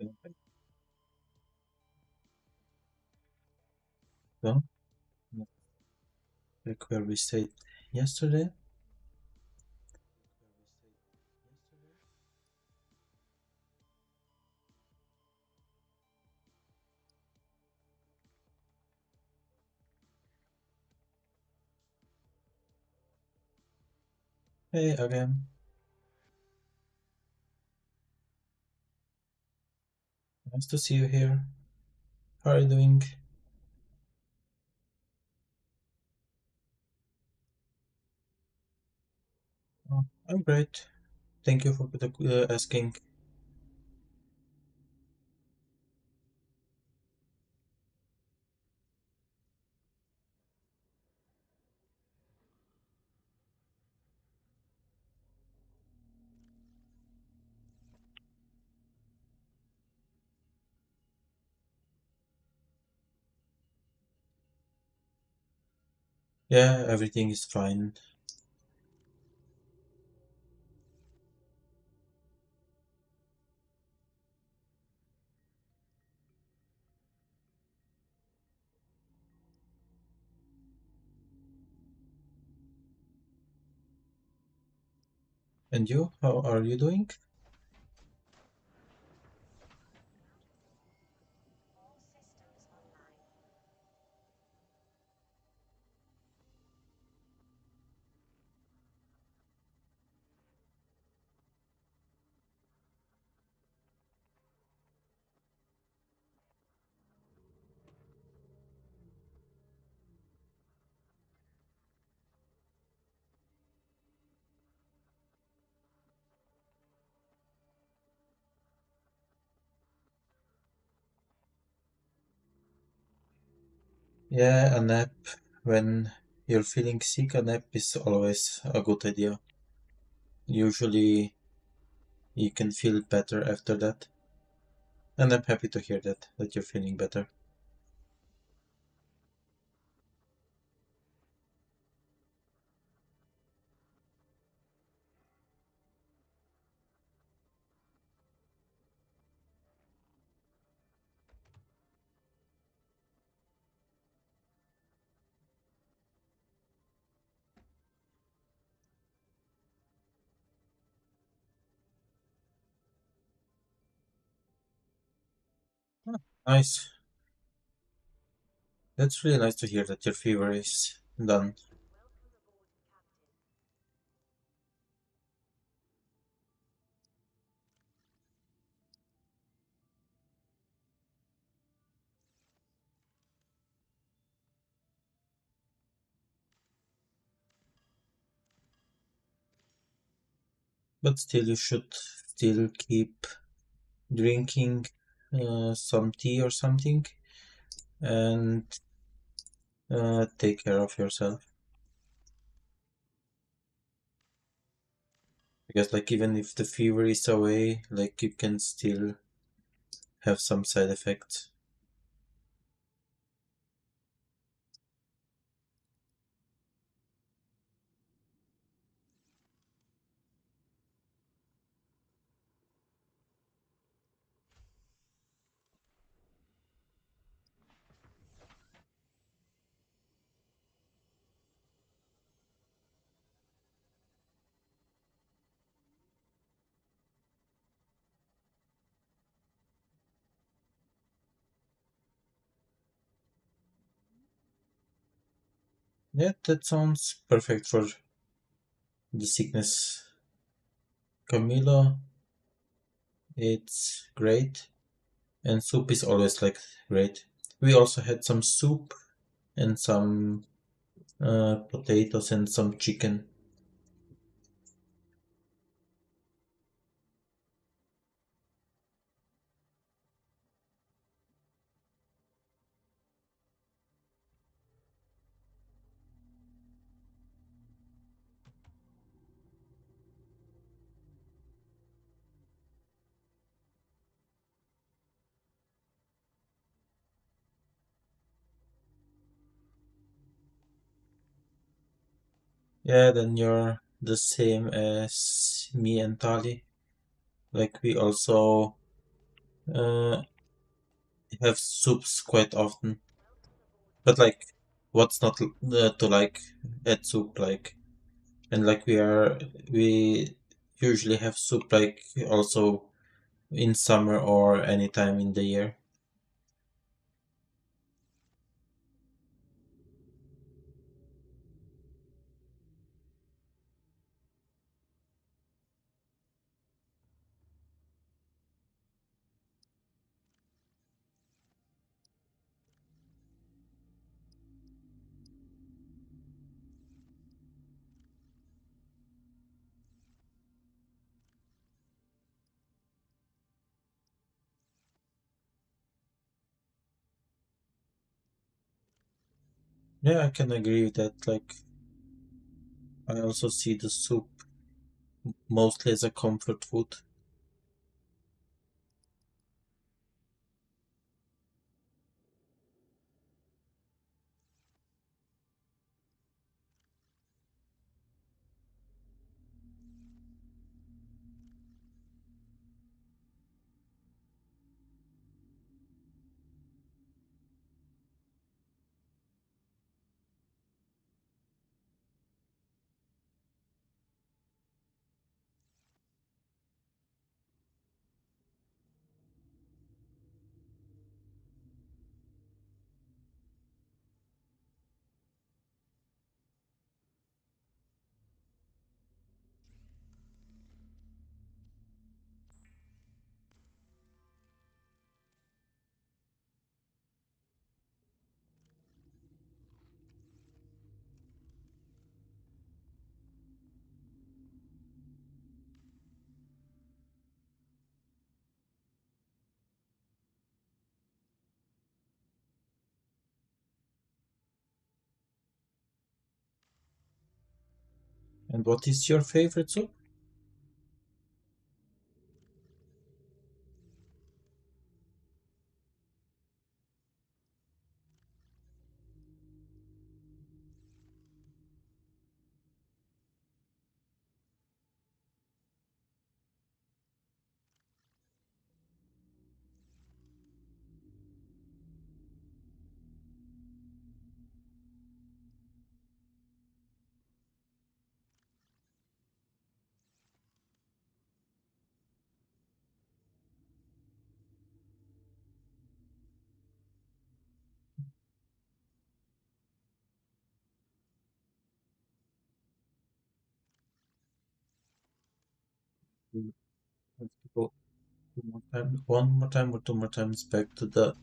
So, like where we stayed yesterday. Hey again, nice to see you here. How are you doing? I'm great. Thank you for asking. Yeah, everything is fine. And you? How are you doing? Yeah, a nap. When you're feeling sick, a nap is always a good idea. Usually, you can feel better after that. And I'm happy to hear that you're feeling better. Ah, nice. That's really nice to hear that your fever is done. But still, you should still keep drinking some tea or something and take care of yourself. Because, like, even if the fever is away, like, you can still have some side effects. Yeah, that sounds perfect for the sickness. Camilo, it's great. And soup is always like great. We also had some soup and some potatoes and some chicken. Yeah, then you're the same as me and Tali. Like we also Uh, have soups quite often, but like, what's not to like at soup like, and like we usually have soup like also in summer or any time in the year. Yeah, I can agree with that. Like, I also see the soup mostly as a comfort food. And what is your favorite soup? We have to go one more time or two more times back to the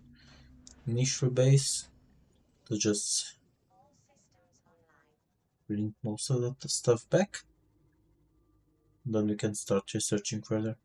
initial base to just bring most of that stuff back. Then we can start researching further.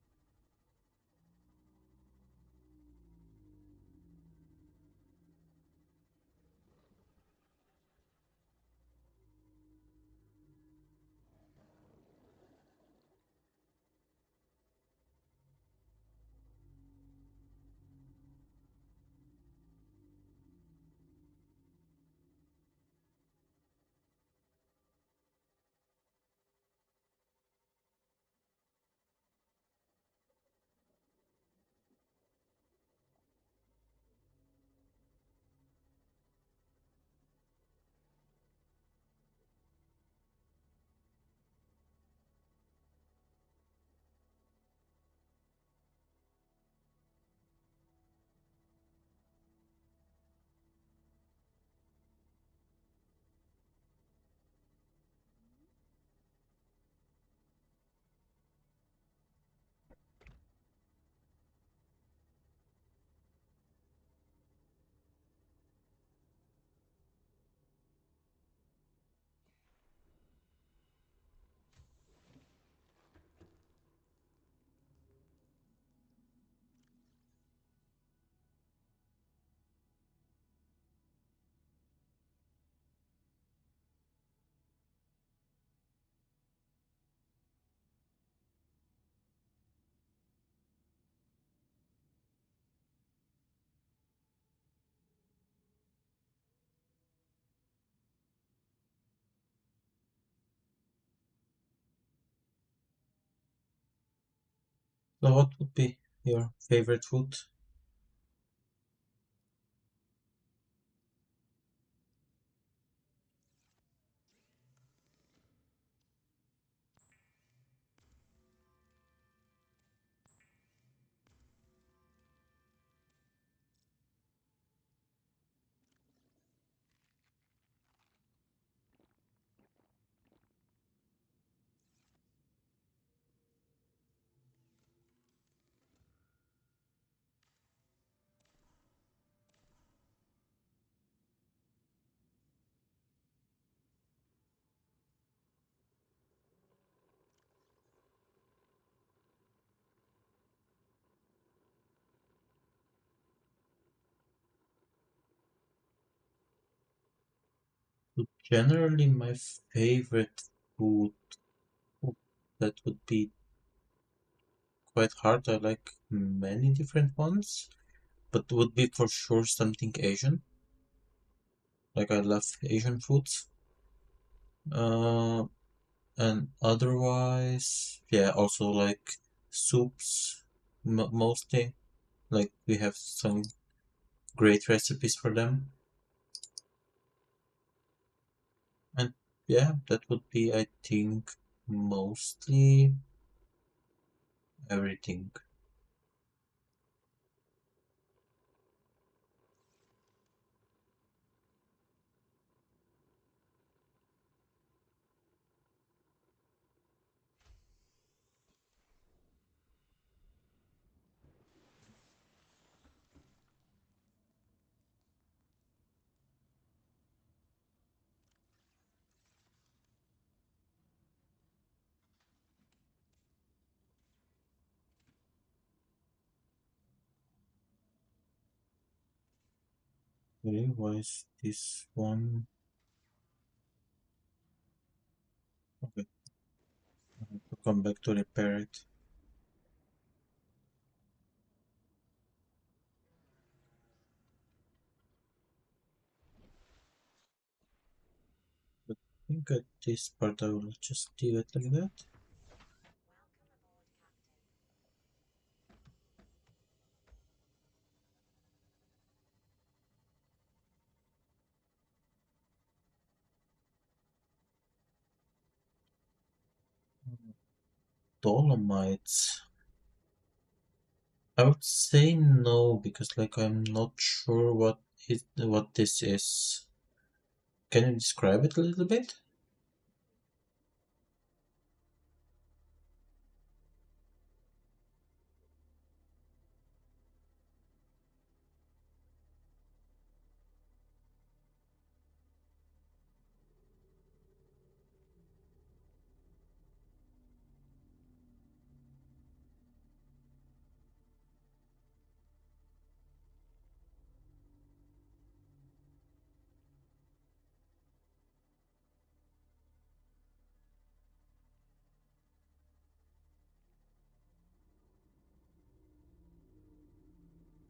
So what would be your favorite food? Generally, my favorite food, ooh, that would be quite hard. I like many different ones, but would be for sure something Asian. Like I love Asian foods. Uh, and otherwise, yeah, also like soups, mostly. Like we have some great recipes for them. And yeah, that would be, I think, mostly everything. Okay, why is this one? Okay, I have to come back to repair it. But I think at this part I will just leave it like that. Dolomites. I would say no because like I'm not sure what this is. Can you describe it a little bit?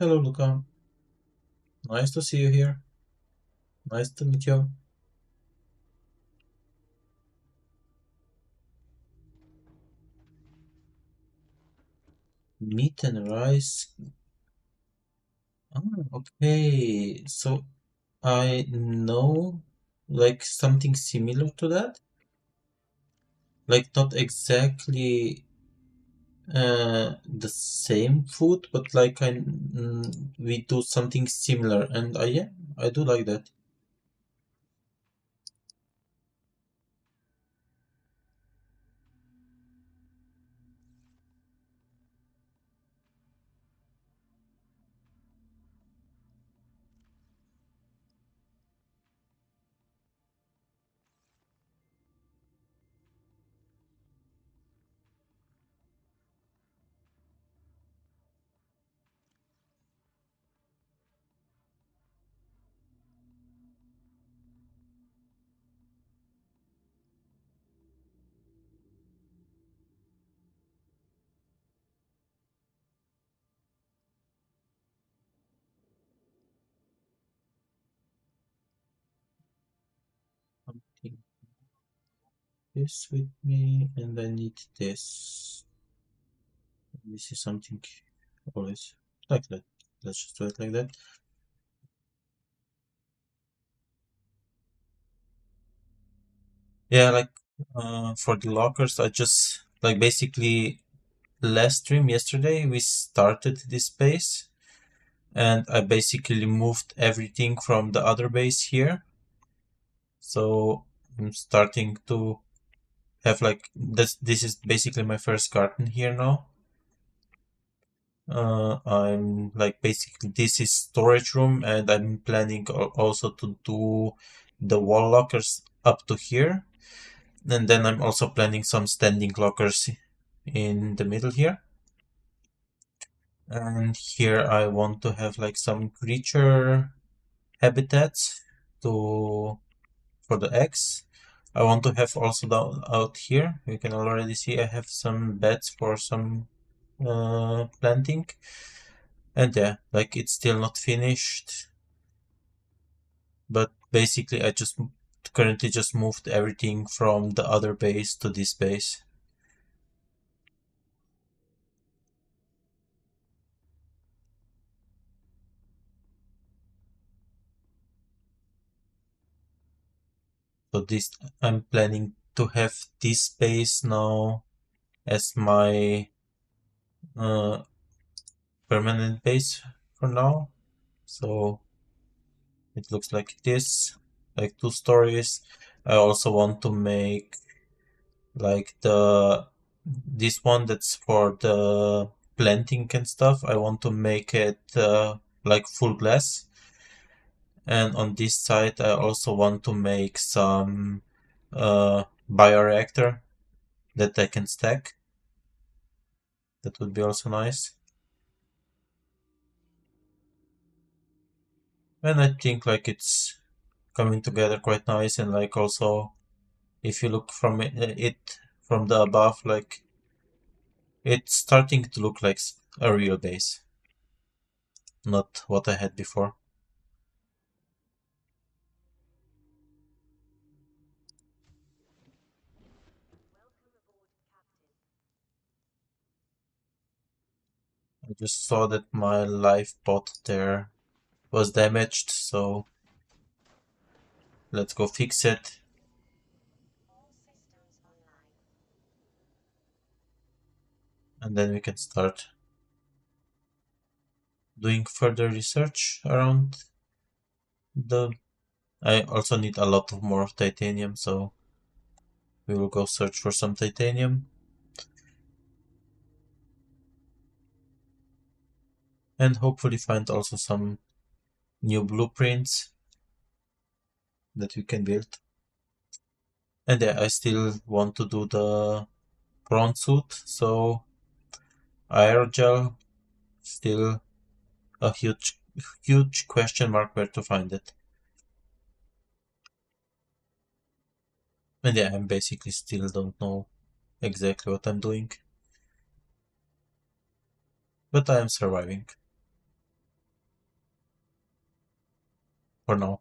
Hello, Luca. Nice to see you here. Nice to meet you. Meat and rice. Oh, okay. So I know like something similar to that. Like not exactly the same food, but like we do something similar, and yeah, I do like that. Something this with me, and I need this. This is something always like that. Let's just do it like that. Yeah, like for the lockers, I just like basically last stream yesterday we started this base, and I basically moved everything from the other base here. So I'm starting to have like this. This is basically my first garden here now. I'm like basically this is storage room, and I'm planning also to do the wall lockers up to here, and then I'm also planning some standing lockers in the middle here. And here I want to have like some creature habitats to for the eggs. I want to have also down out here. You can already see I have some beds for some planting. And yeah, like it's still not finished, but basically I just currently just moved everything from the other base to this base. So this I'm planning to have this base now as my uh, permanent base for now. So it looks like this, like 2 stories. I also want to make like this one that's for the planting and stuff. I want to make it like full glass. And on this side, I also want to make some bioreactor that I can stack. That would be also nice. And I think like it's coming together quite nice. And like also, if you look from it from the above, like it's starting to look like a real base, not what I had before. I just saw that my live bot there was damaged, so let's go fix it. And then we can start doing further research around the. I also need a lot of more titanium, so we will go search for some titanium. And hopefully find also some new blueprints that we can build. And yeah, I still want to do the prawn suit, so aerogel still a huge question mark where to find it. And yeah, I basically still don't know exactly what I'm doing, but I am surviving for now.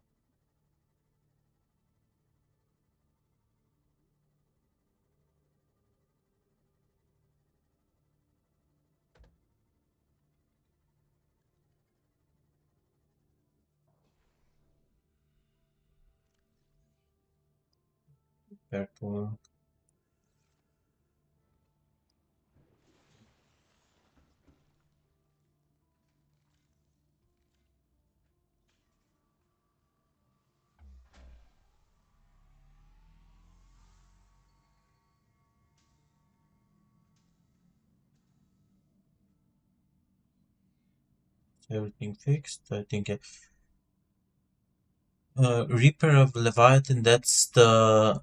Careful. Everything fixed. I think Reaper of Leviathan. That's the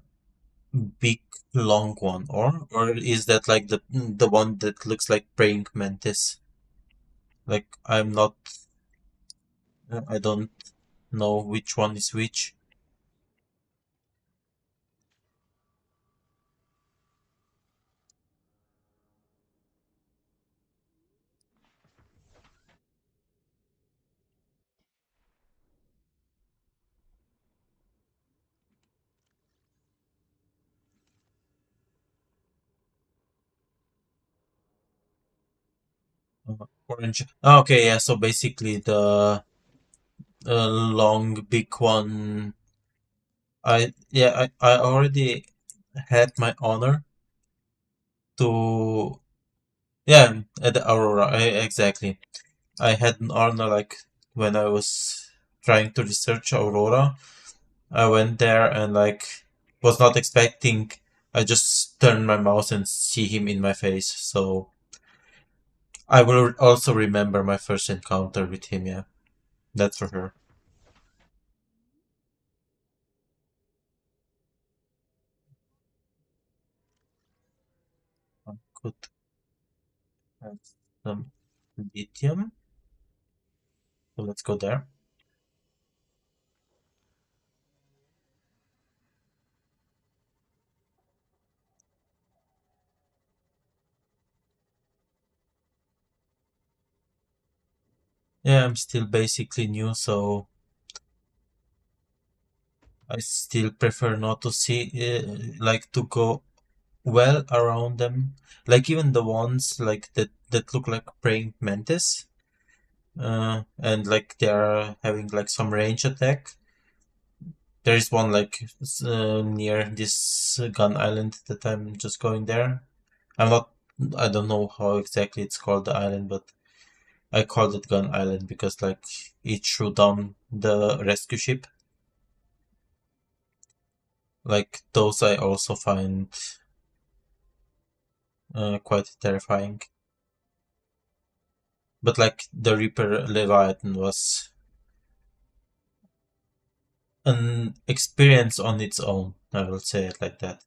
big long one, or is that like the one that looks like praying mantis? Like I'm not. I don't know which one is which. Orange. Okay, yeah. So basically the long big one. I already had my honor to at the Aurora. Exactly. I had an honor like when I was trying to research Aurora. I went there and like was not expecting. I just turned my mouse and see him in my face. So I will also remember my first encounter with him. Yeah, that's for sure. I could have some lithium. So let's go there. Yeah, I'm still basically new, so I still prefer not to see, like to go well around them. Like even the ones like that look like praying mantis, and like they are having like some range attack. There is one like near this gun island that I'm just going there. I'm not. I don't know how exactly it's called the island, but I called it gun island because like it threw down the rescue ship. Like those I also find quite terrifying. But like the Reaper Leviathan was an experience on its own. I will say it like that.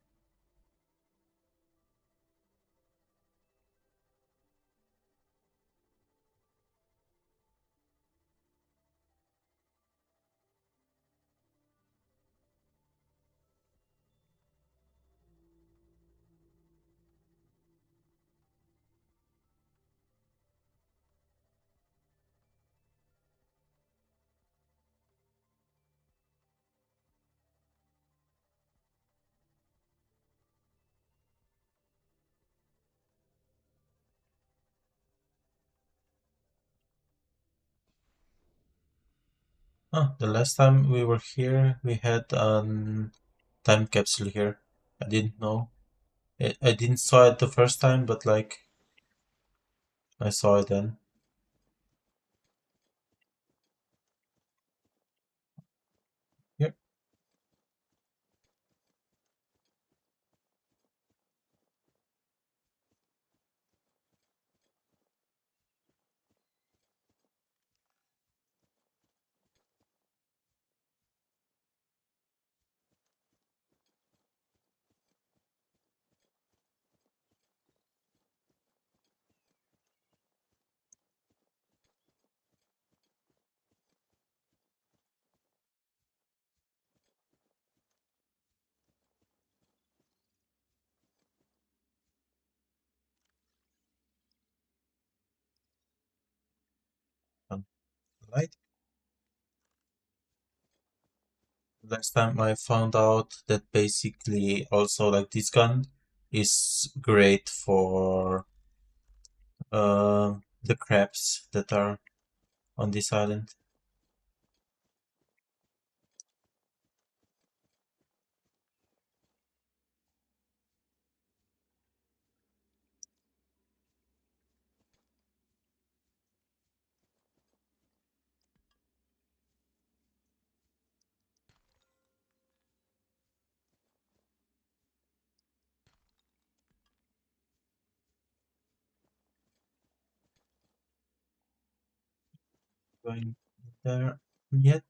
Oh, the last time we were here, we had a time capsule here. I didn't know. I didn't saw it the first time, but like I saw it then. Here, on the light. Last time I found out that basically also like this gun is great for the crabs that are on this island. Going there yet?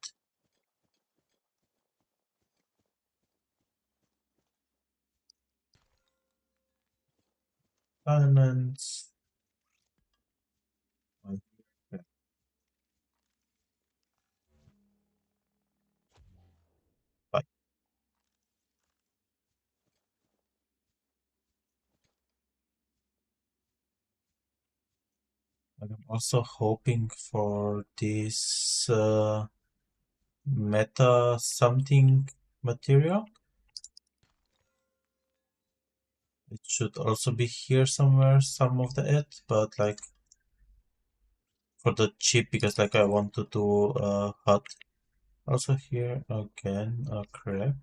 Diamonds. Okay. Bye. I'm also hoping for this meta something material. It should also be here somewhere, some of the it, but like for the chip because like I want to do hut. Also here again a crab.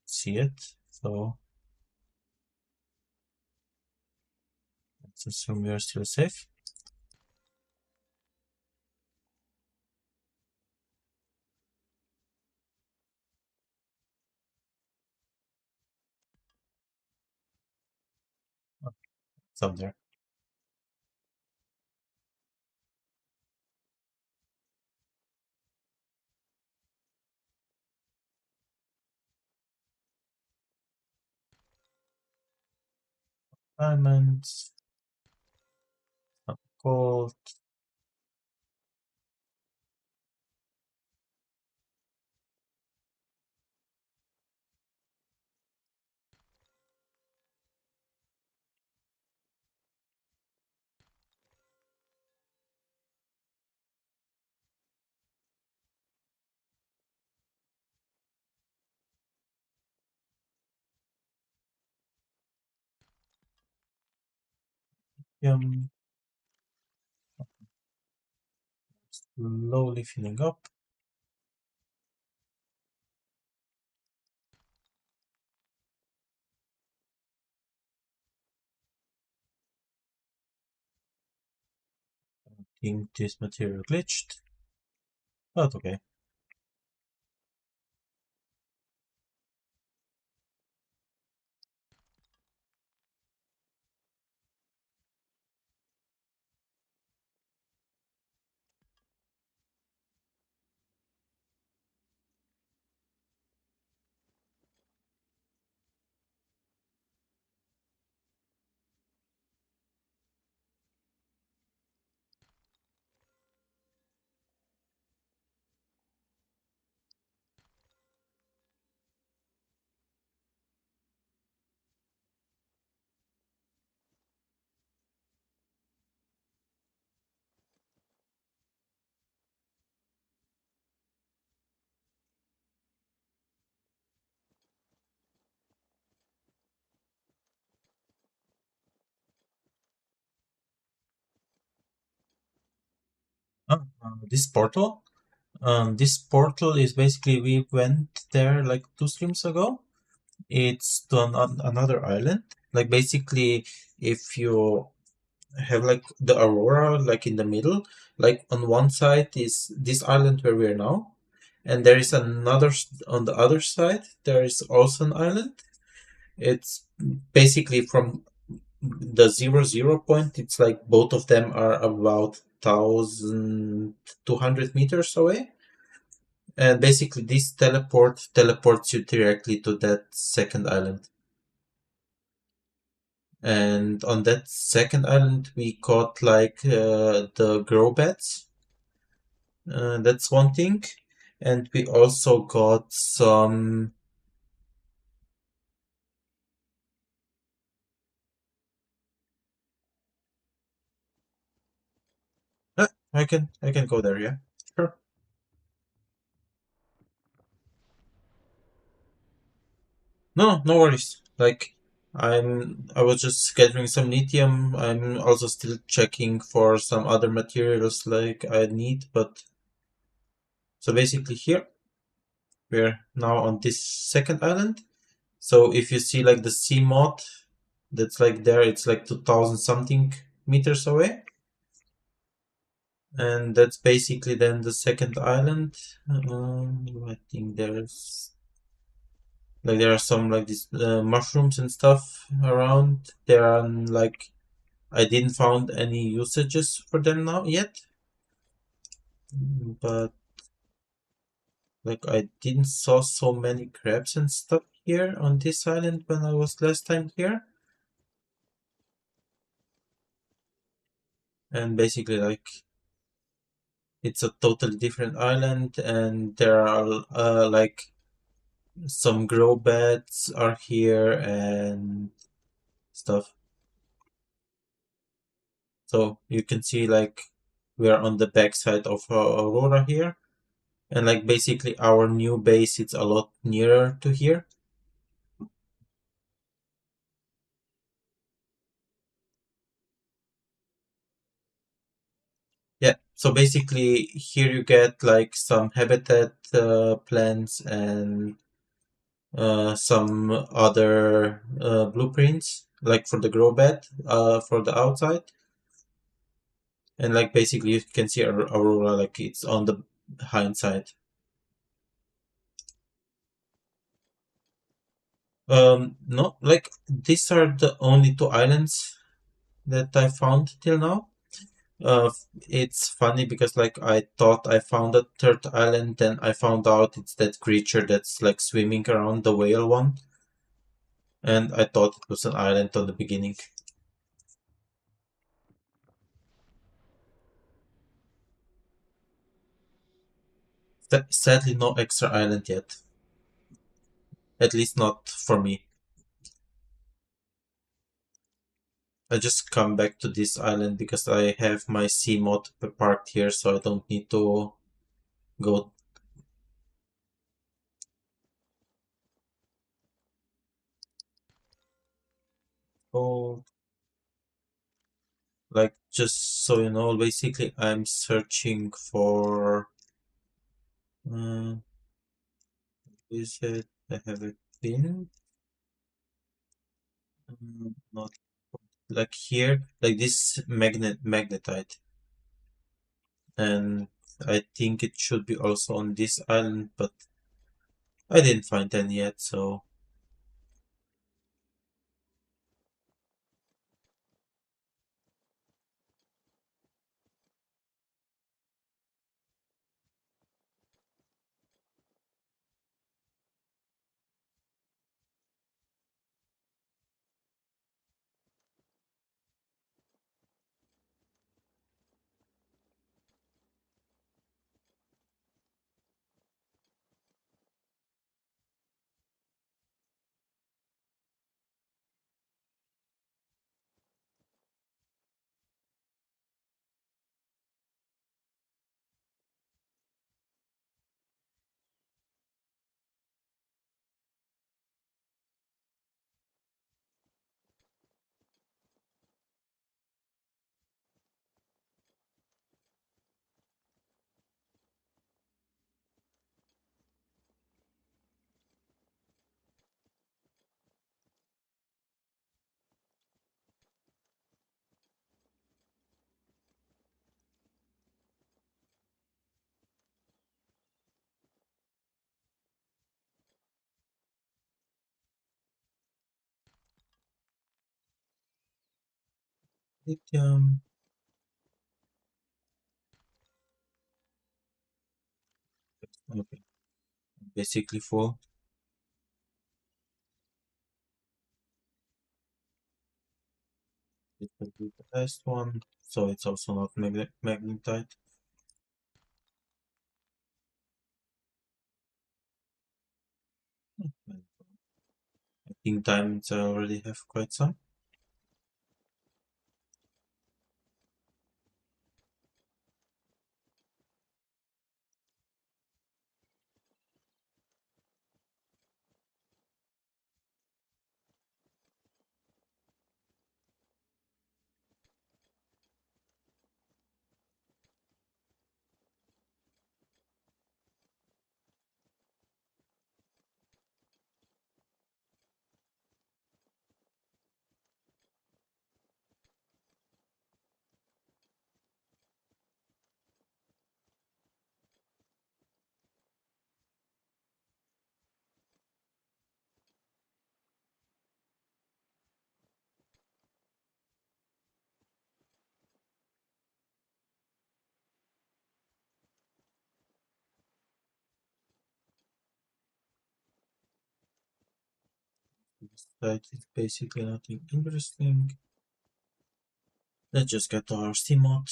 See it. So let's assume we are still safe. Oh, it's up there. Diamonds, some gold. Um, Slowly filling up. I think this material glitched, but okay. This portal. This portal is basically we went there like two streams ago. It's to another island. Like basically, if you have like the aurora like in the middle, like on one side is this island where we are now, and there is another on the other side. There is also an island. It's basically from the 0 0 point. It's like both of them are about 1,200 meters away. And basically, this teleport teleports you directly to that second island. And on that second island, we caught like the grow beds. That's one thing. And we also got some. I can go there. Yeah, sure. No, no worries. Like I was just gathering some lithium. I'm also still checking for some other materials like I need, but so basically here we're now on this second island. So if you see like the sea mod that's like there, it's like 2000 something meters away. And that's basically then the second island. I think there's like there are some like these mushrooms and stuff around. There are like I didn't found any usages for them now yet, but like I didn't saw so many crabs and stuff here on this island when I was last time here. And basically like it's a totally different island, and there are like some grow beds are here and stuff. So you can see like we are on the backside of Aurora here, and like basically our new base it's a lot nearer to here. Yeah, so basically here you get like some habitat plants and some other blueprints like for the grow bed for the outside. And like basically you can see Aurora like it's on the hindsight. No, like these are the only two islands that I found till now. It's funny because like I thought I found a third island, then I found out it's that creature that's like swimming around the whale one, and I thought it was an island on the beginning. Sadly, no extra island yet. At least not for me. I just come back to this island because I have my C mod parked here, so I don't need to go. Oh, Just so you know, basically I'm searching for is it I have it pinned? Not like here, like this magnetite, and I think it should be also on this island, but I didn't find any yet, so lithium. Okay, basically full. It will be the last one, so it's also not magnetite. And I think diamonds I already have quite some. This site is basically nothing interesting. Let's just get our steam mod.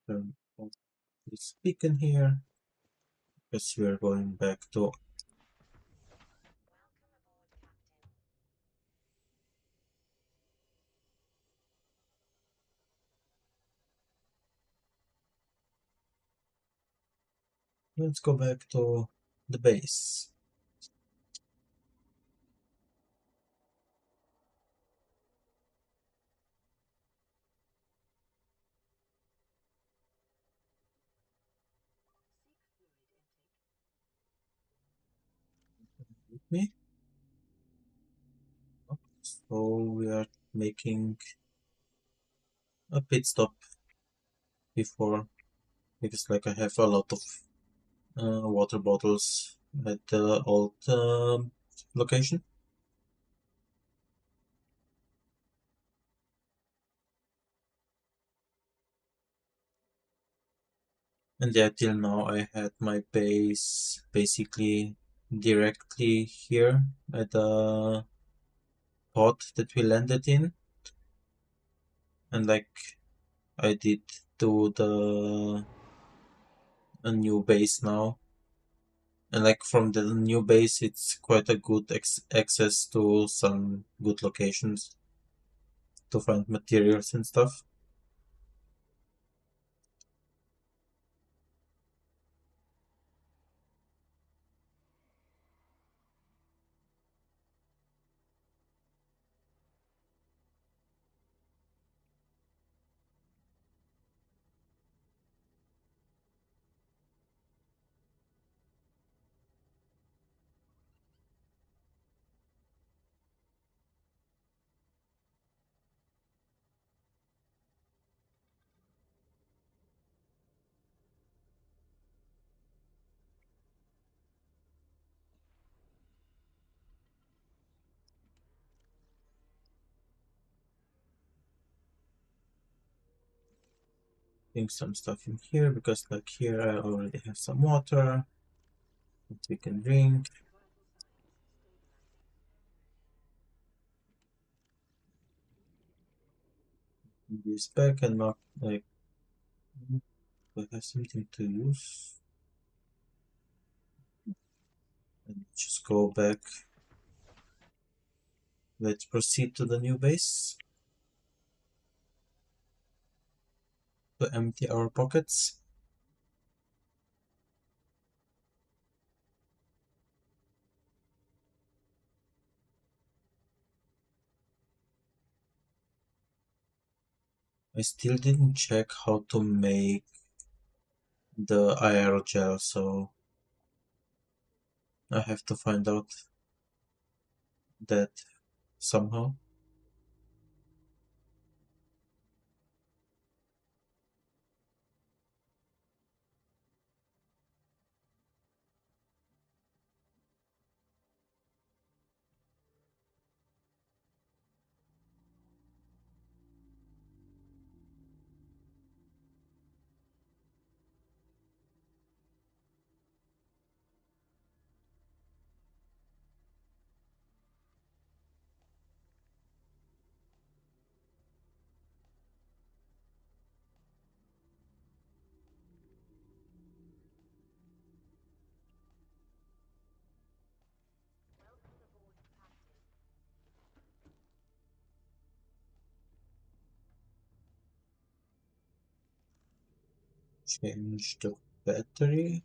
Turn off this beacon here, because we are going back to. Let's go back to the base. With me. So we are making a pit stop before, because like I have a lot of water bottles at the old location. And yeah, till now I had my base basically directly here at the port that we landed in. And like I did do the a new base now. And like from the new base, it's quite a good access to some good locations to find materials and stuff. Putting some stuff in here because like here I already have some water that we can drink. This back and not like I have something to use. And just go back. Let's proceed to the new base to empty our pockets. I still didn't check how to make the aerogel, so I have to find out that somehow. Change the battery.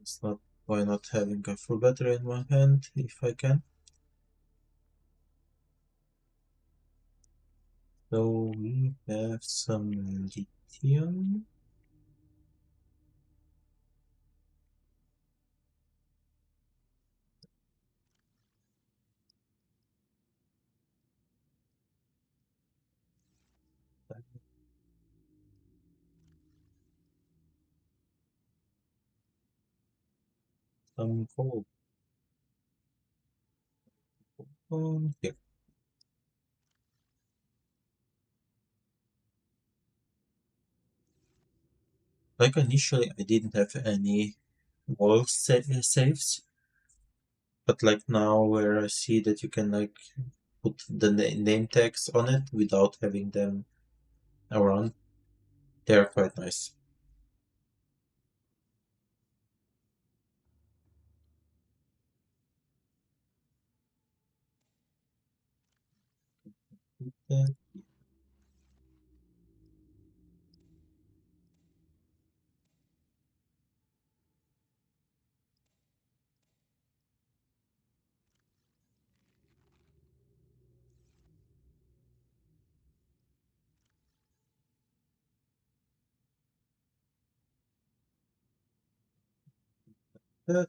It's not why not having a full battery in one hand if I can. So we have some lithium. Some coal. Here. Like initially I didn't have any wall saves, but like now where I see that you can like put the name tags on it without having them around, they are quite nice. Yeah, that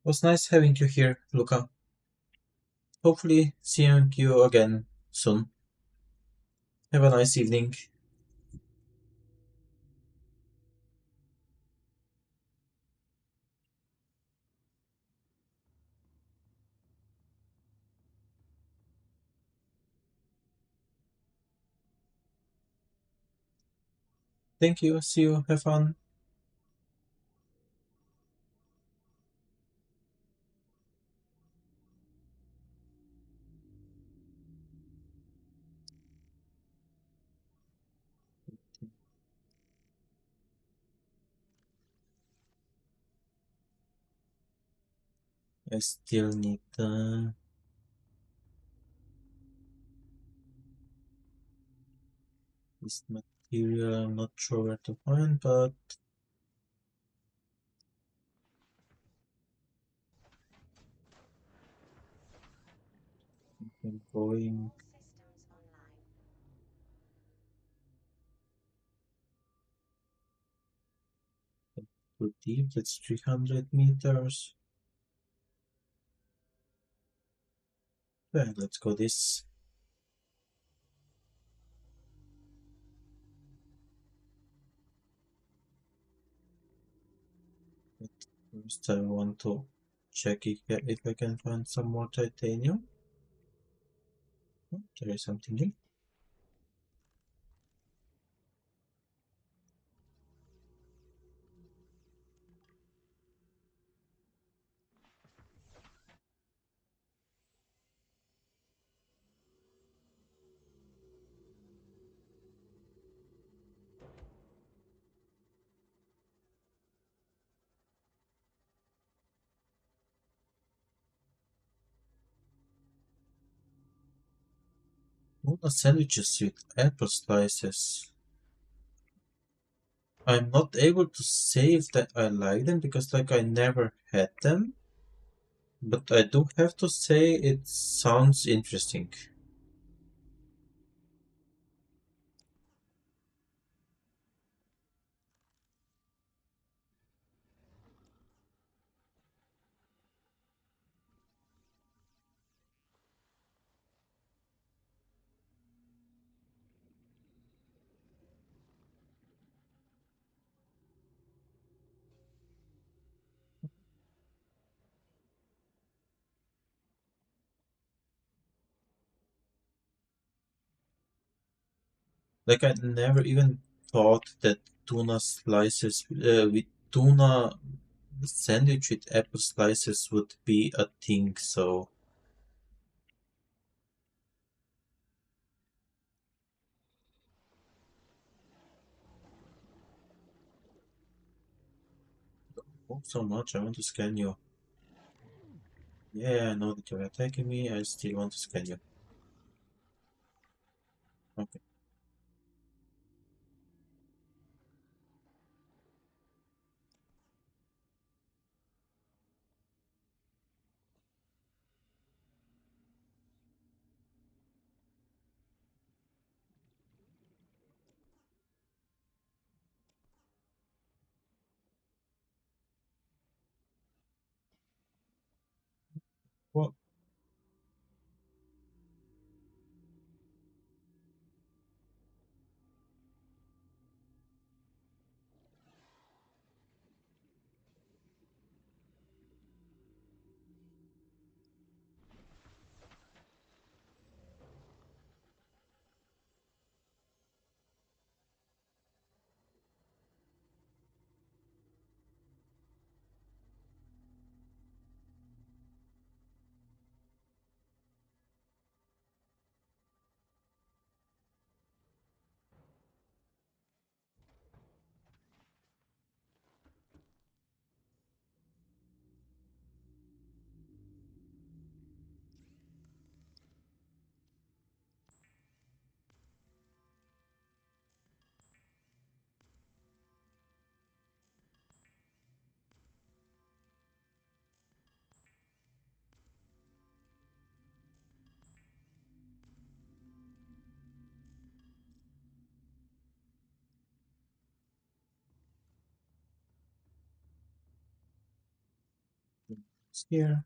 was nice having you here, Luca. Hopefully seeing you again soon. Have a nice evening. Thank you. See you. Have fun. I still need this material. I'm not sure where to find, but I'm going too deep. It's 300 meters. Yeah, let's go this. But first, I want to check if I can find some more titanium. Oh, there is something here. Tuna sandwiches with apple slices. I'm not able to say if that I like them because like I never had them, but I do have to say it sounds interesting. Like I never even thought that tuna slices with tuna sandwich with apple slices would be a thing. So oh, so much. I want to scan you. Yeah, I know that you're attacking me. I still want to scan you. Okay. Well, it's here.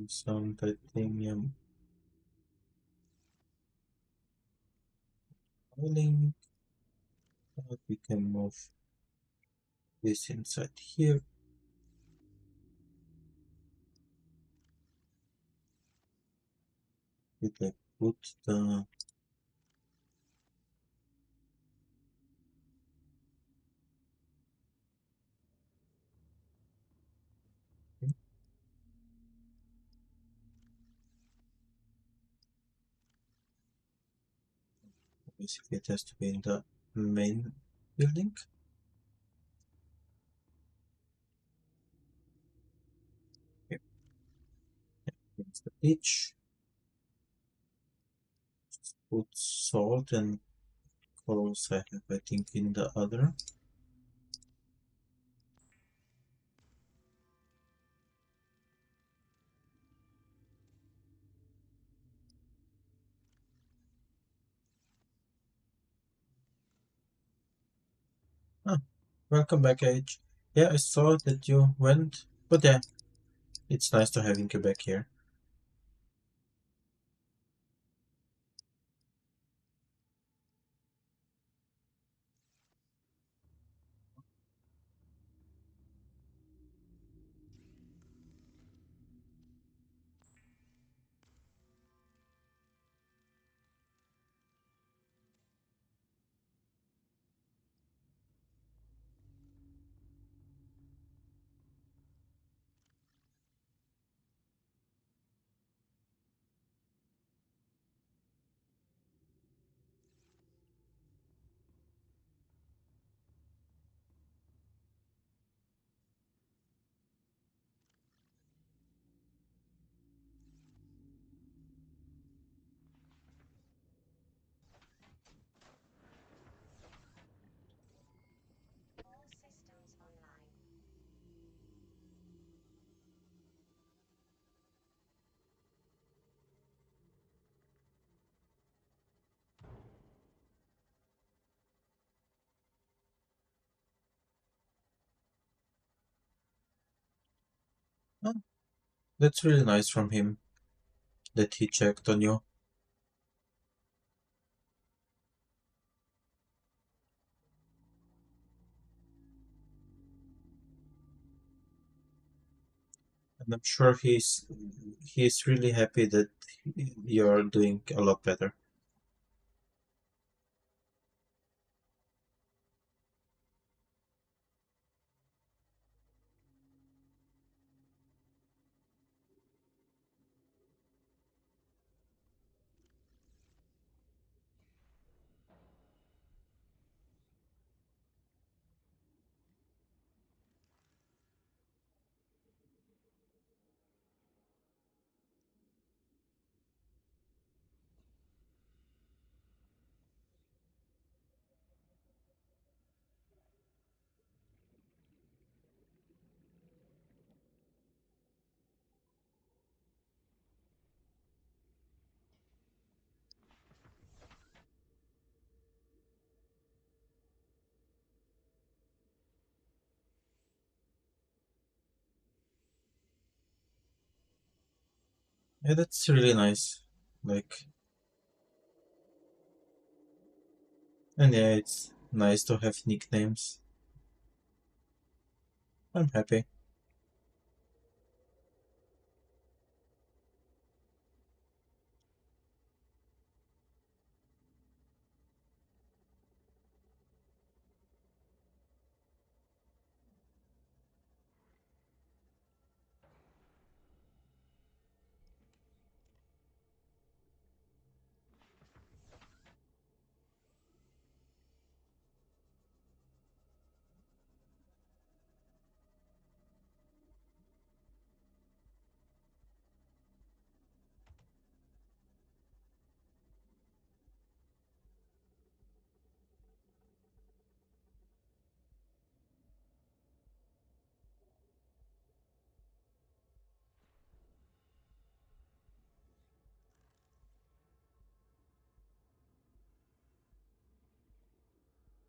Some titanium oiling. We can move this inside here. We like put the basically it has to be in the main building. Here, here's the beach. Put salt and corals I have I think in the other. Ah, welcome back, Age. Yeah, I saw that you went, but yeah, it's nice to having you back here. Oh, that's really nice from him that he checked on you. And I'm sure he's really happy that you're doing a lot better. Yeah, that's really nice. Like, and yeah, it's nice to have nicknames. I'm happy.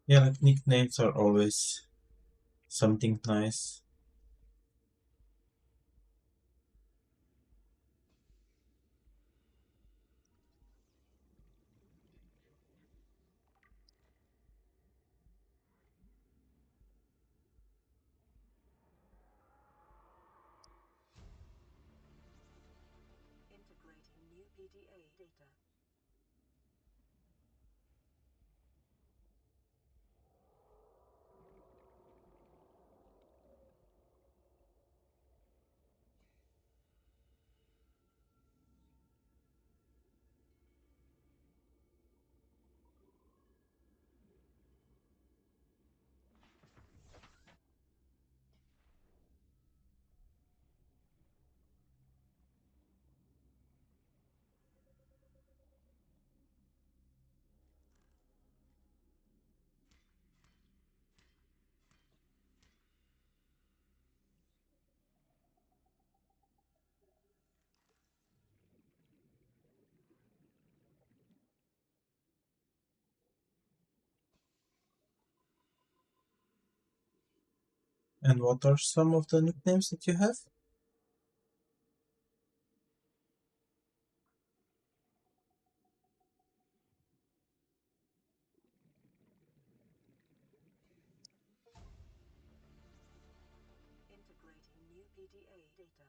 Yeah, like nicknames are always something nice. PDA data. And what are some of the nicknames that you have? Integrating new PDA data.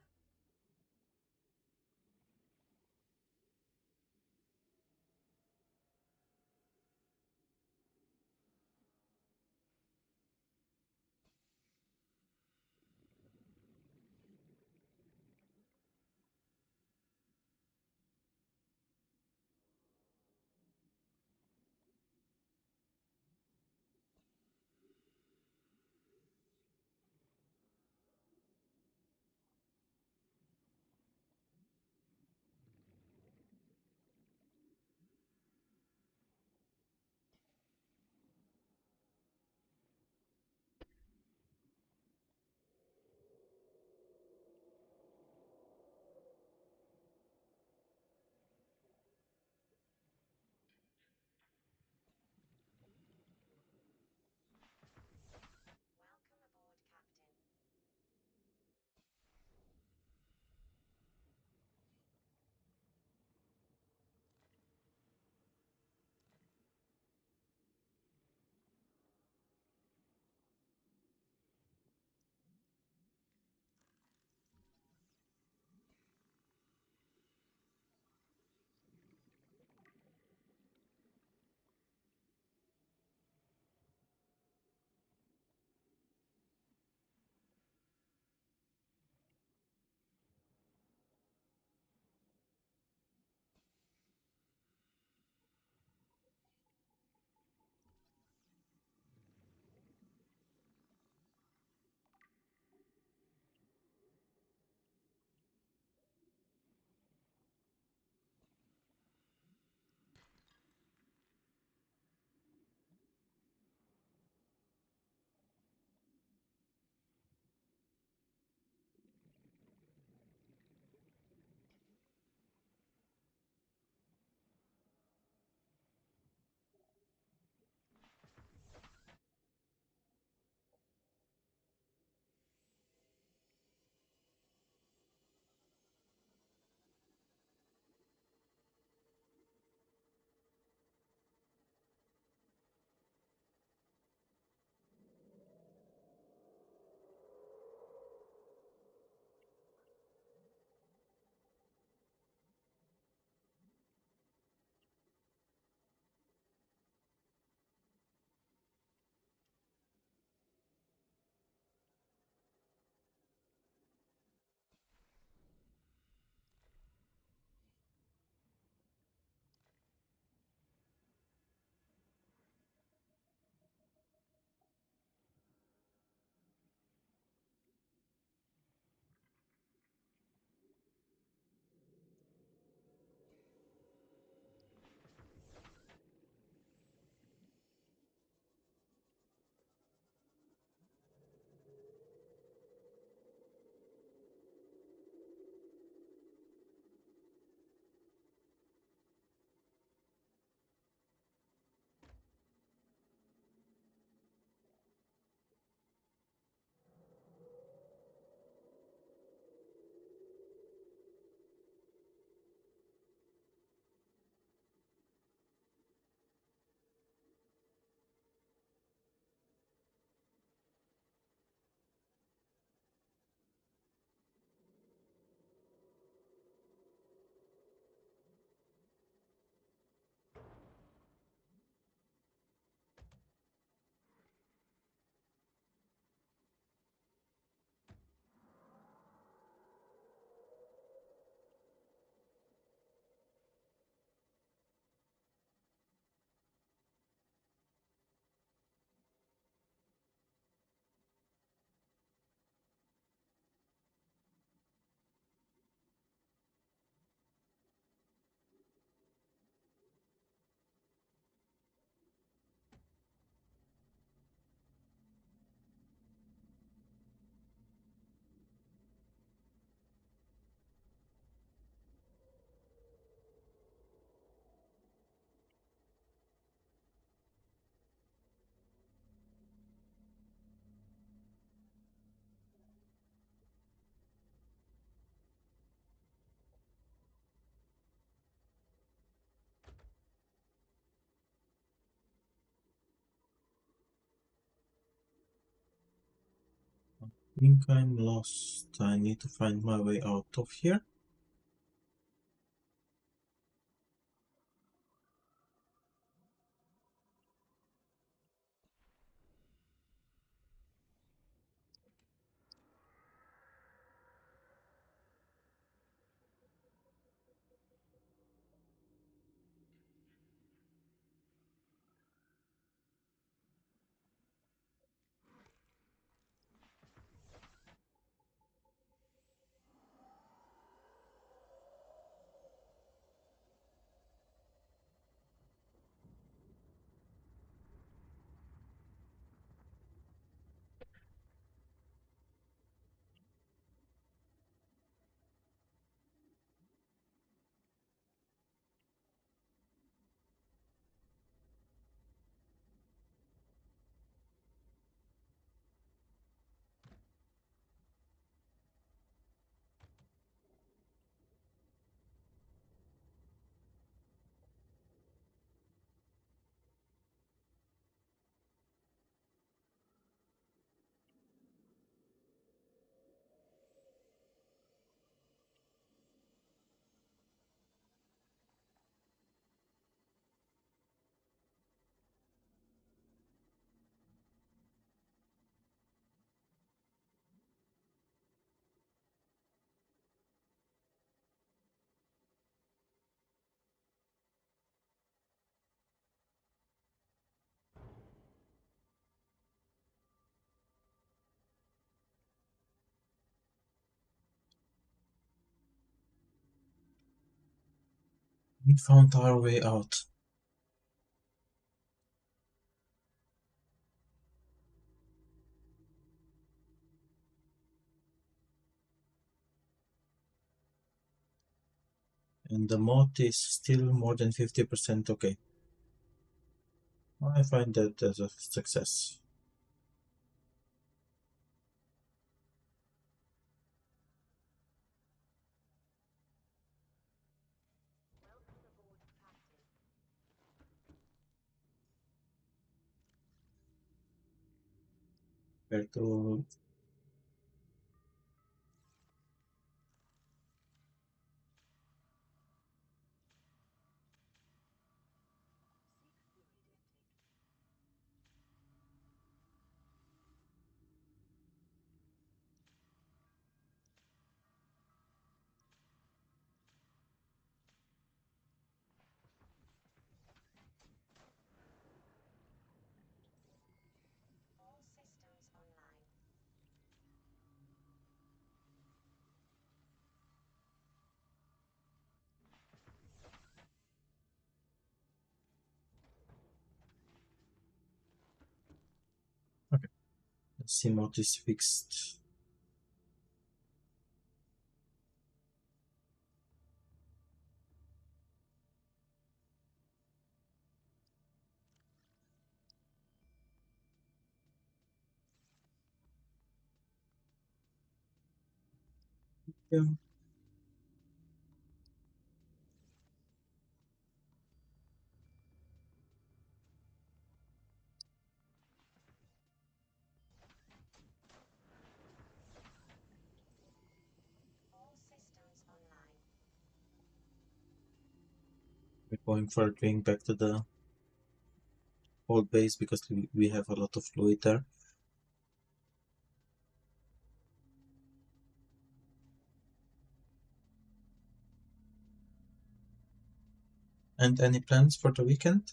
Think I'm lost. I need to find my way out of here. We found our way out. And the mod is still more than 50% okay. I find that as a success. Where to okay. The see mod is fixed. Yeah. We're going back to the old base because we have a lot of fluid there. And any plans for the weekend?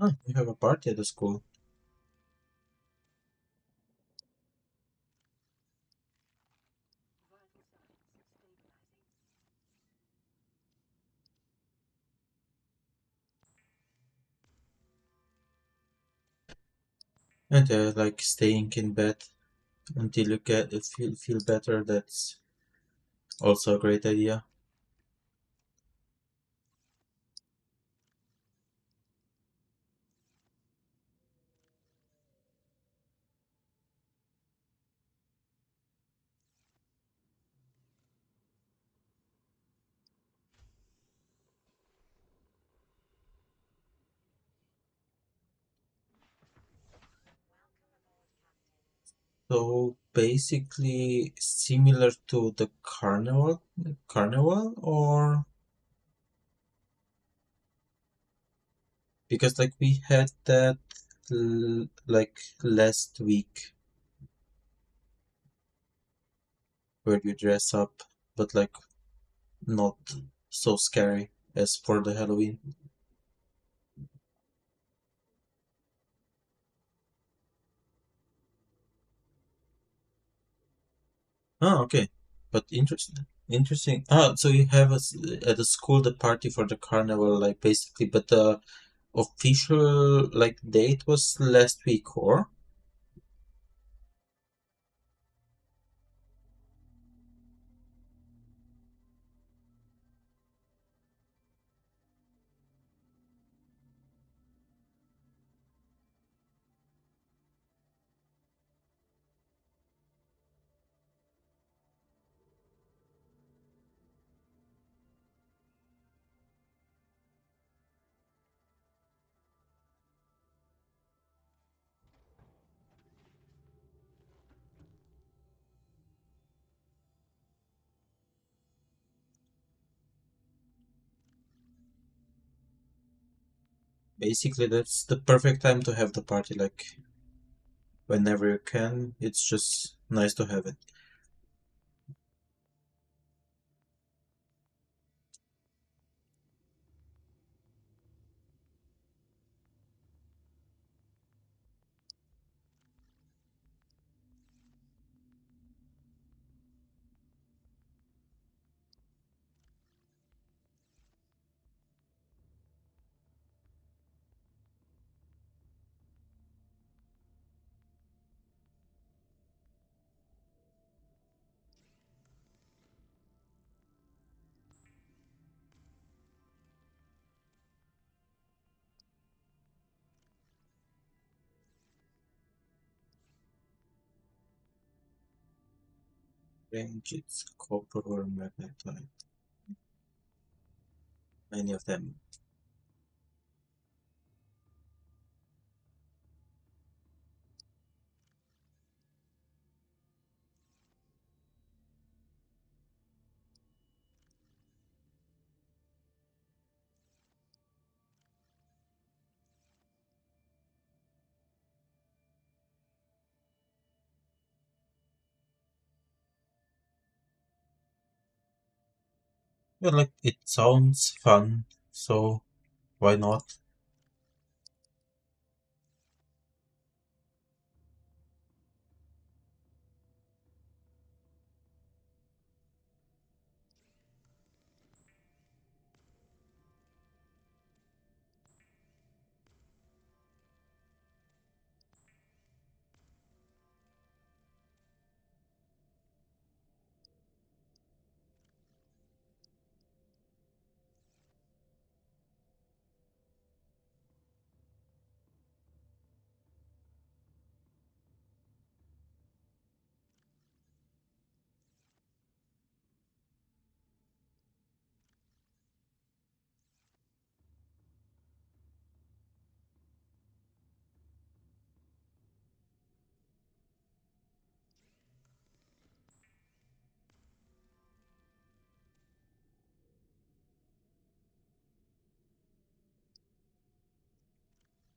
Oh, you have a party at the school. Vital signs stabilizing. And like staying in bed until you get feel better. That's also a great idea. So basically similar to the carnival, or because like we had that like last week where you dress up, but like not so scary as for the Halloween. Oh, okay. But interesting. Interesting. Ah, so you have at the school the party for the carnival, like basically, but the official like date was last week, or basically that's the perfect time to have the party, like whenever you can. It's just nice to have it. Range, it's copper or magnetite. Any of them. Yeah, like it sounds fun, so why not?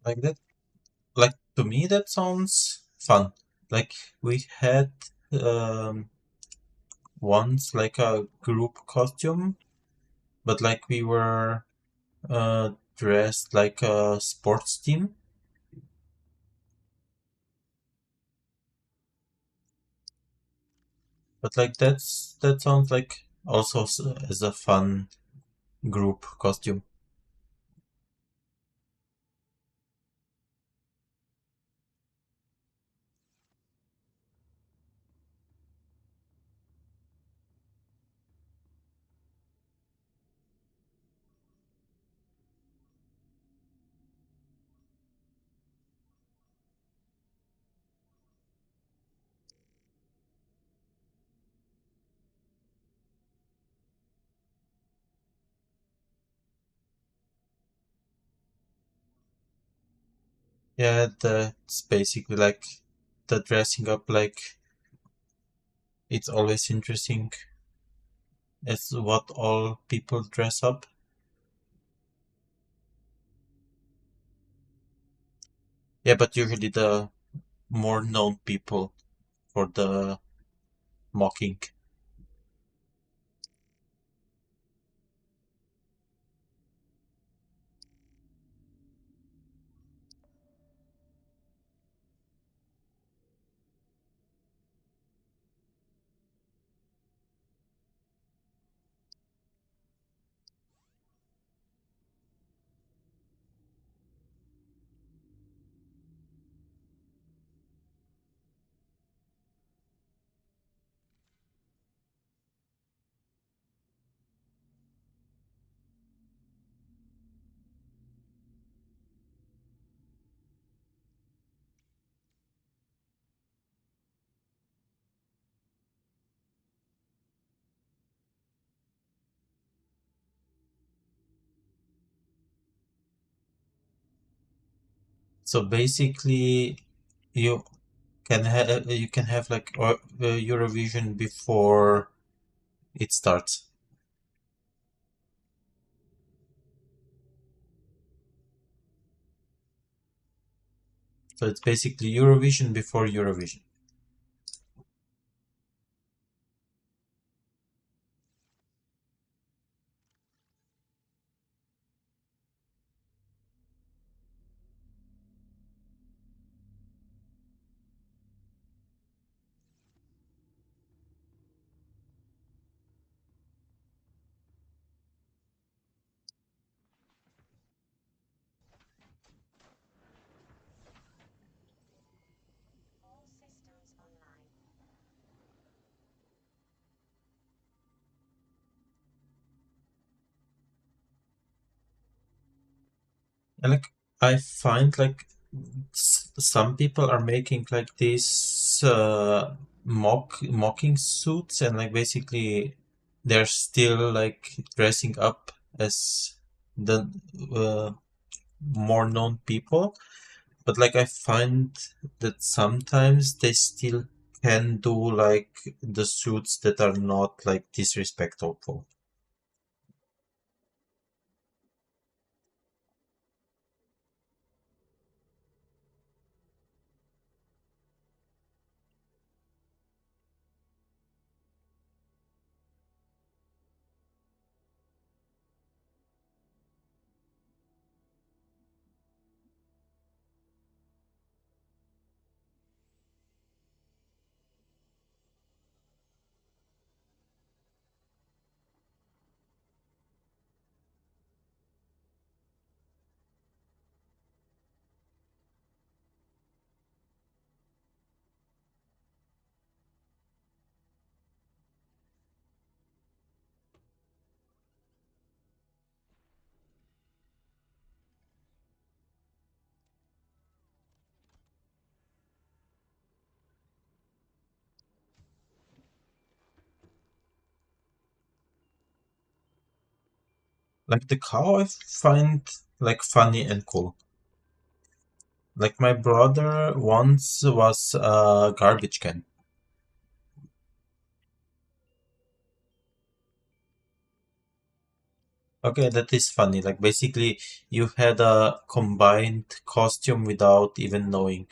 Like that, like to me that sounds fun. Like we had um once like a group costume, but like we were dressed like a sports team. But like that sounds like also as a fun group costume. Yeah, that's basically like the dressing up. Like it's always interesting as what all people dress up. Yeah, but usually the more known people for the mocking. So basically, you you can have like Eurovision before it starts. So it's basically Eurovision before Eurovision. All systems online. And like I find like some people are making like these mocking suits, and like basically they're still like dressing up as the uh, more known people. But like I find that sometimes they still can do like the suits that are not like disrespectful. Like the cow I find like funny and cool. Like my brother once was a garbage can. Okay, that is funny. Like basically you had a combined costume without even knowing.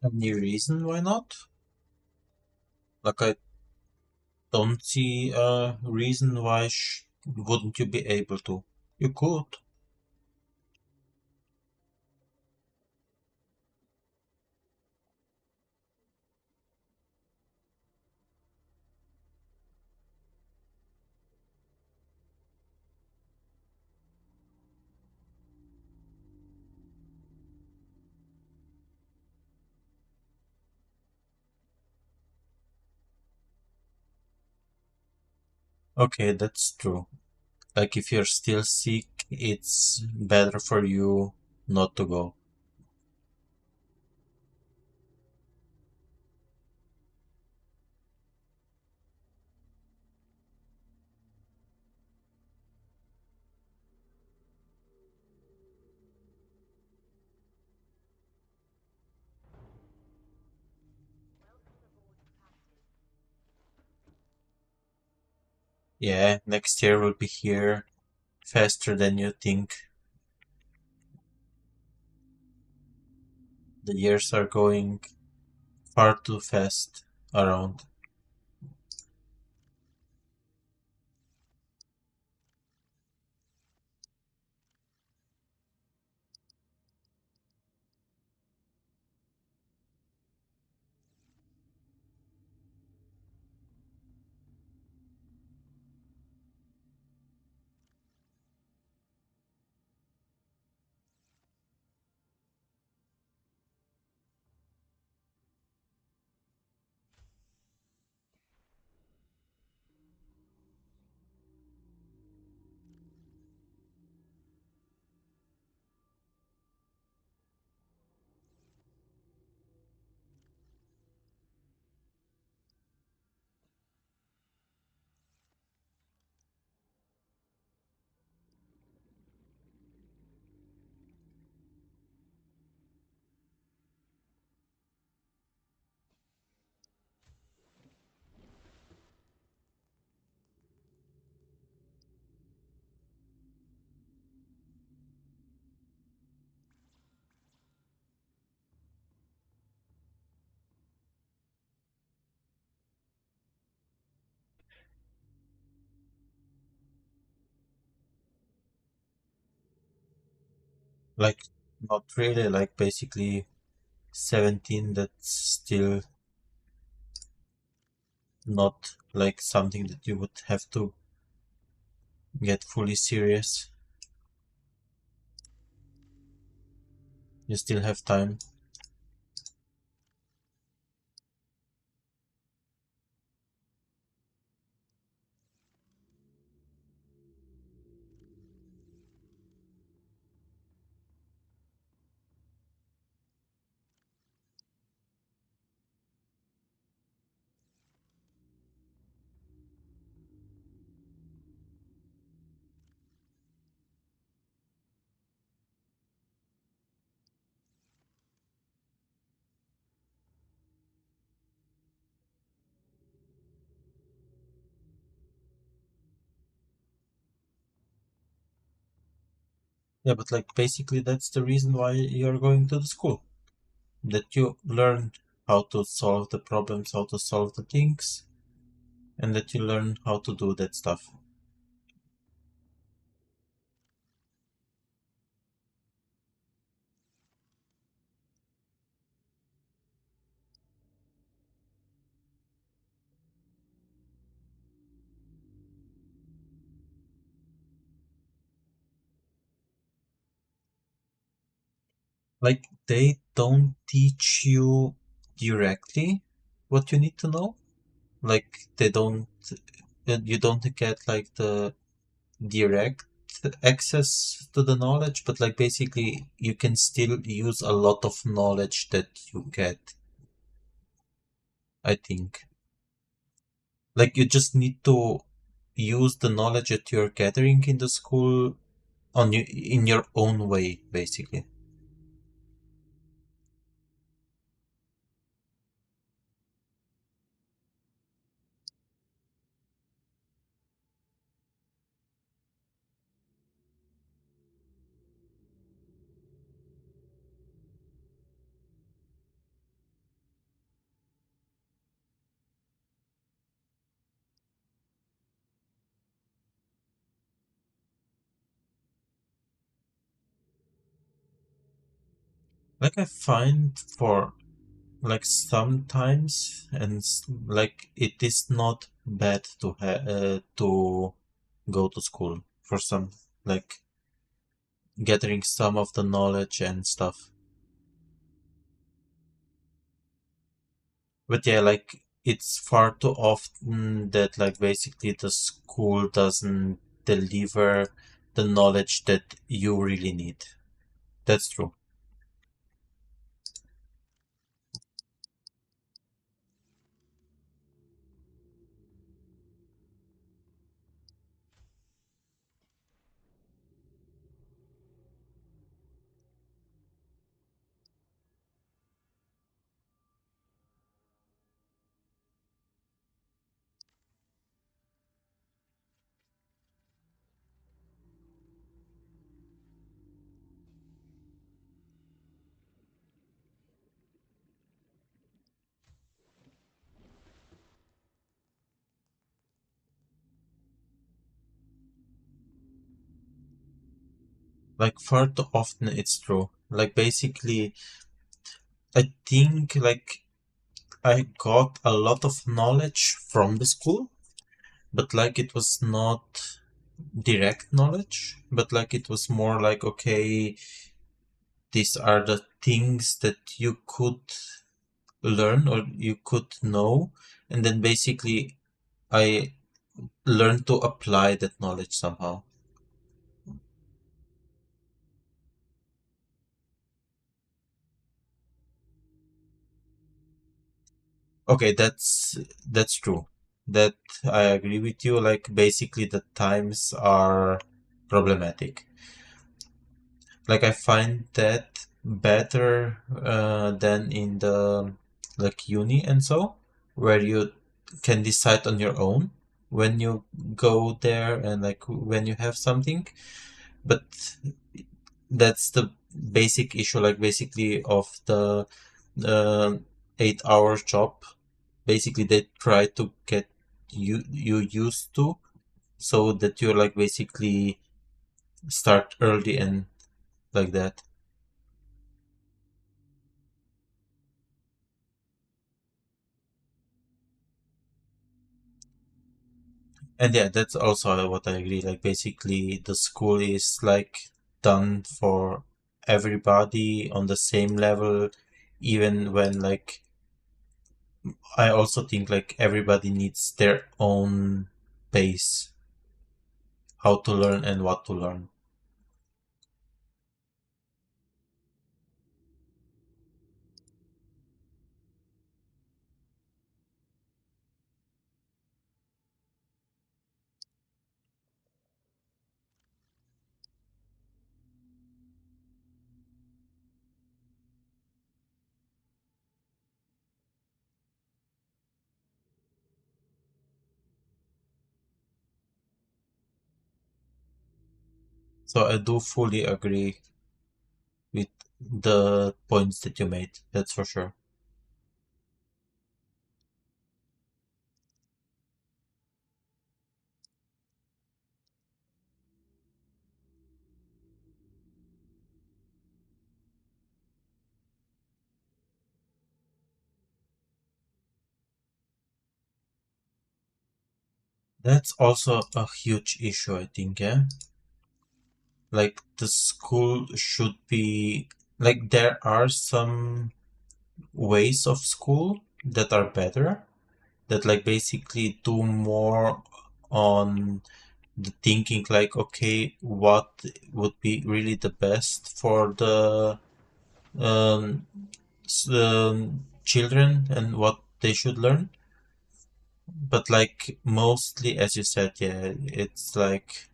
Any reason why not? Like, I don't see a reason why wouldn't you be able to. You could. Okay, that's true. Like, if you're still sick, it's better for you not to go. Welcome aboard, Captain. Yeah, next year will be here faster than you think. The years are going far too fast around. Like, not really, like, basically 17, that's still not like something that you would have to get fully serious. You still have time. Yeah, but like basically that's the reason why you're going to the school. That you learn how to solve the problems, how to solve the things, and that you learn how to do that stuff. Like, they don't teach you directly what you need to know. Like, they don't, you don't get like the direct access to the knowledge, but like basically you can still use a lot of knowledge that you get, I think. Like, you just need to use the knowledge that you're gathering in the school on you in your own way, basically. Like I find for like sometimes and like it is not bad to go to school for some like gathering some of the knowledge and stuff. But yeah, like it's far too often that like basically the school doesn't deliver the knowledge that you really need. That's true. Like far too often it's true. Like basically I think like I got a lot of knowledge from the school, but like it was not direct knowledge, but like it was more like, okay, these are the things that you could learn or you could know, and then basically I learned to apply that knowledge somehow. Okay, that's true. That I agree with you. Like basically the times are problematic. Like I find that better than in the like uni and so, where you can decide on your own when you go there and like when you have something. But that's the basic issue, like basically of the uh, 8 hour job. Basically, they try to get you used to so that you like basically start early and like that. And yeah, that's also what I agree. Like basically, the school is like done for everybody on the same level, even when like I also think like everybody needs their own pace, how to learn and what to learn. So I do fully agree with the points that you made. That's for sure. That's also a huge issue, I think, yeah? Like the school should be like there are some ways of school that are better, that like basically do more on the thinking like, okay, what would be really the best for the um, children and what they should learn. But like mostly, as you said, yeah, it's like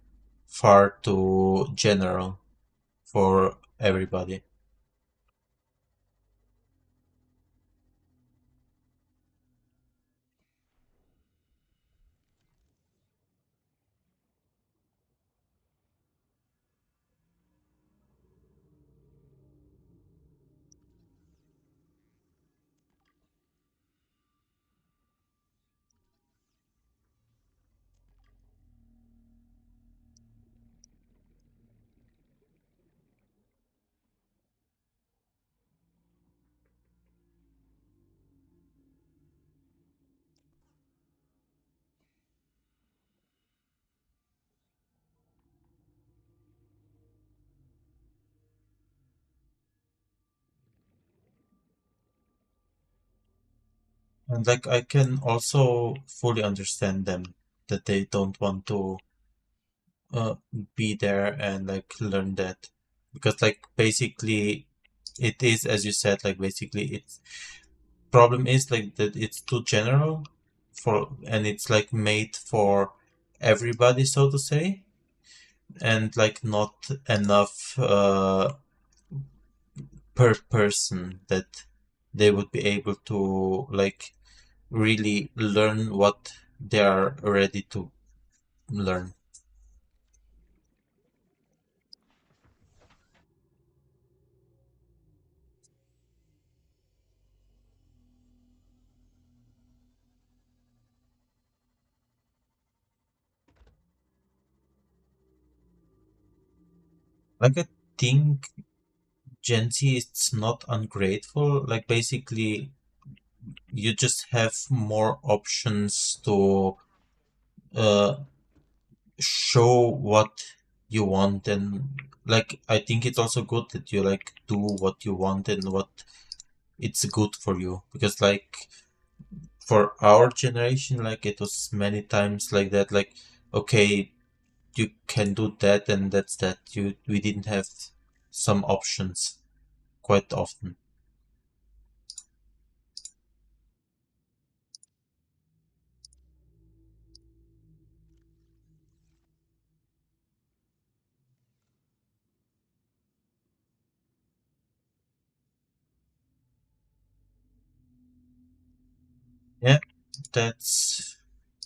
far too general for everybody. And like I can also fully understand them that they don't want to uh, be there and like learn that because like basically it is as you said like basically it's problem is like that it's too general for and it's like made for everybody so to say and like not enough per person that they would be able to like really learn what they are ready to learn. Like I think Gen Z is not ungrateful. Like basically you just have more options to uh, show what you want and like I think it's also good that you like do what you want and what it's good for you because like for our generation like it was many times like that like okay you can do that and that's that you we didn't have some options quite often. Yeah, that's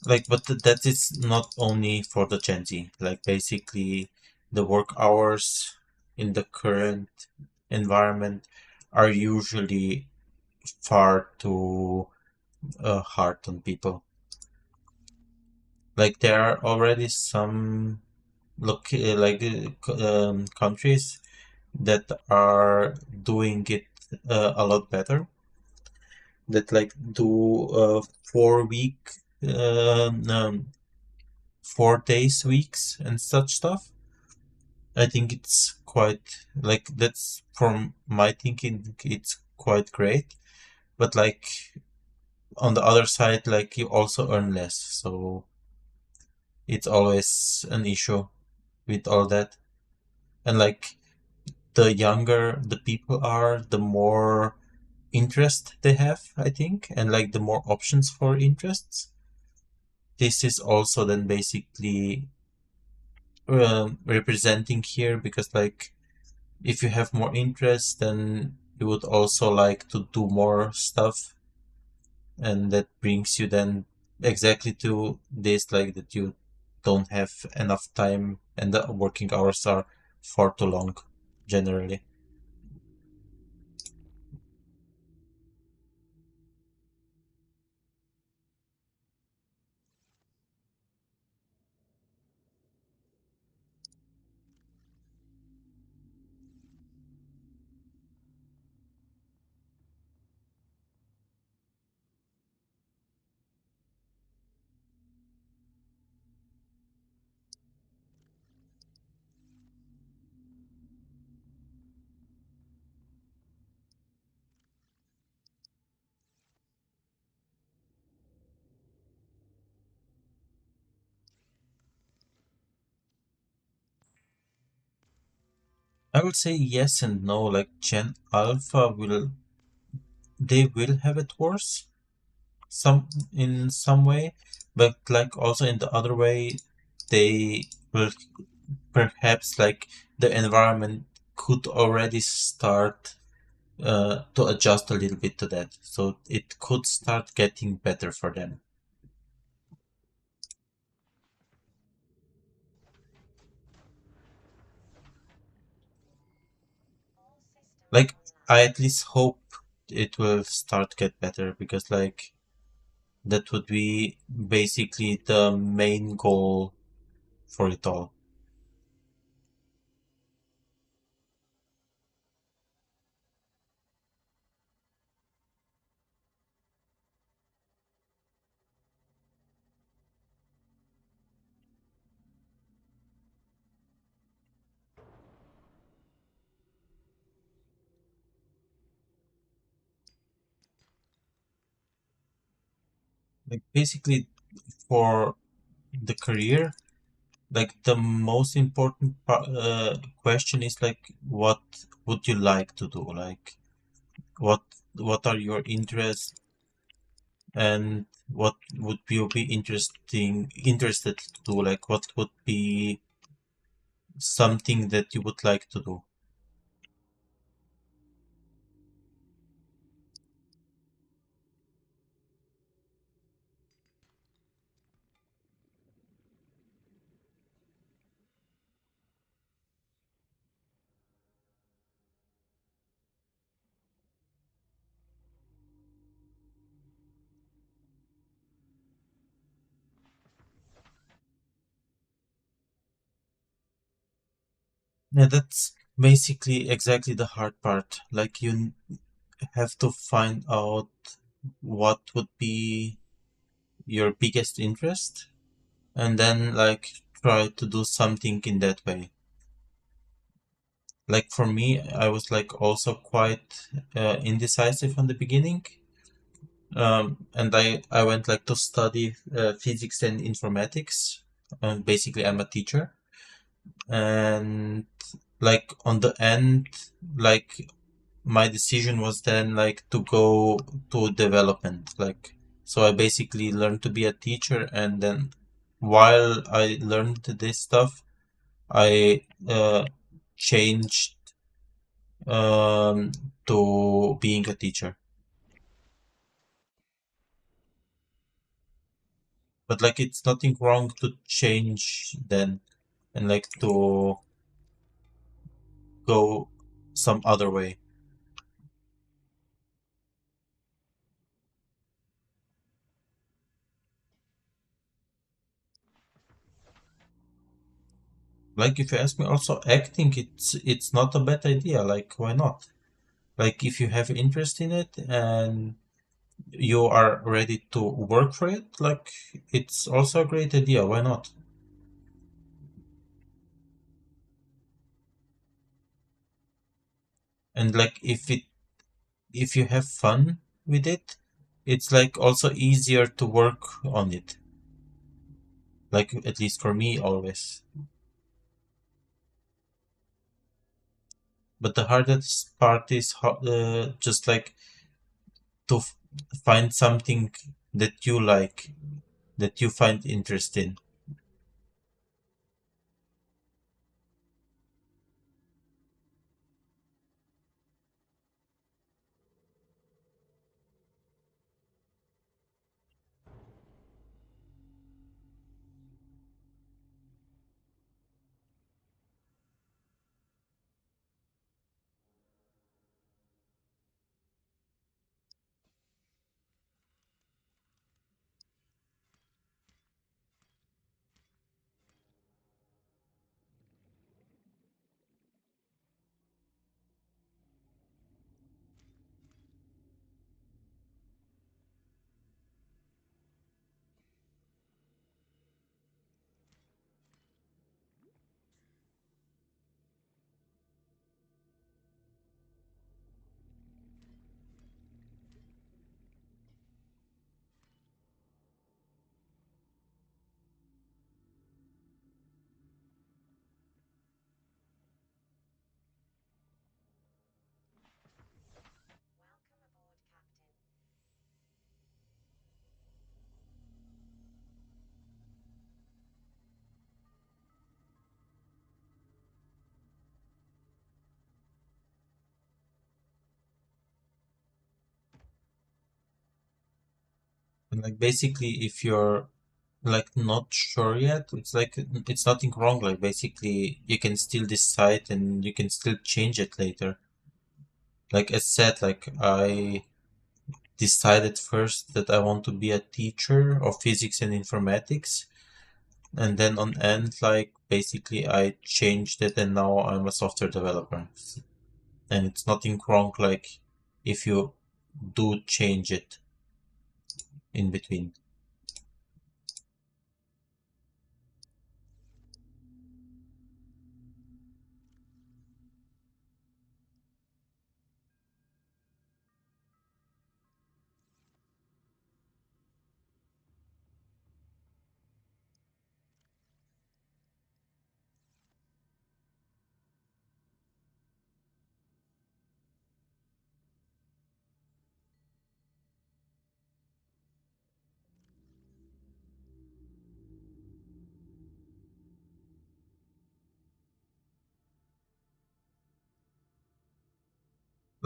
like, but that is not only for the Gen Z. Like, basically, the work hours in the current environment are usually far too hard on people. Like, there are already some countries that are doing it a lot better. That like do 4 week, um, 4 days weeks and such stuff. I think it's quite like that's from my thinking it's quite great. But like on the other side, like you also earn less, so it's always an issue with all that. And like the younger the people are, the more interest they have, I think, and like the more options for interests. This is also then basically representing here because like if you have more interest then you would also like to do more stuff and that brings you then exactly to this like that you don't have enough time and the working hours are far too long generally. I would say yes and no. Like Gen Alpha will they will have it worse some in some way, but like also in the other way they will perhaps like the environment could already start to adjust a little bit to that. So it could start getting better for them. All systems Like I online. at least hope it will start get better because like that would be basically the main goal for it all. Like basically for the career, like the most important question is like what would you like to do? Like what what are your interests and what would you be interested to do? Like what would be something that you would like to do? Yeah, that's basically exactly the hard part. Like you have to find out what would be your biggest interest and then like try to do something in that way. Like for me, I was like also quite indecisive on the beginning. And I went like to study physics and informatics. Basically, I'm a teacher, and like on the end, like my decision was then like to go to development. Like so, I basically learned to be a teacher, and then while I learned this stuff, I changed um, to being a teacher. But like it's nothing wrong to change then and like to go some other way. Like if you ask me also acting it's not a bad idea. Like why not? Like if you have interest in it and you are ready to work for it, like it's also a great idea. Why not? And like if you have fun with it, it's like also easier to work on it. Like at least for me always. But the hardest part is just like to find something that you like, that you find interest in. Welcome aboard, Captain. And like basically, if you're like not sure yet, it's like it's nothing wrong. Like basically, you can still decide and you can still change it later. Like as said, like I decided first that I want to be a teacher of physics and informatics, and then on end, like basically I changed it, and now I'm a software developer. And it's nothing wrong like if you do change it in between.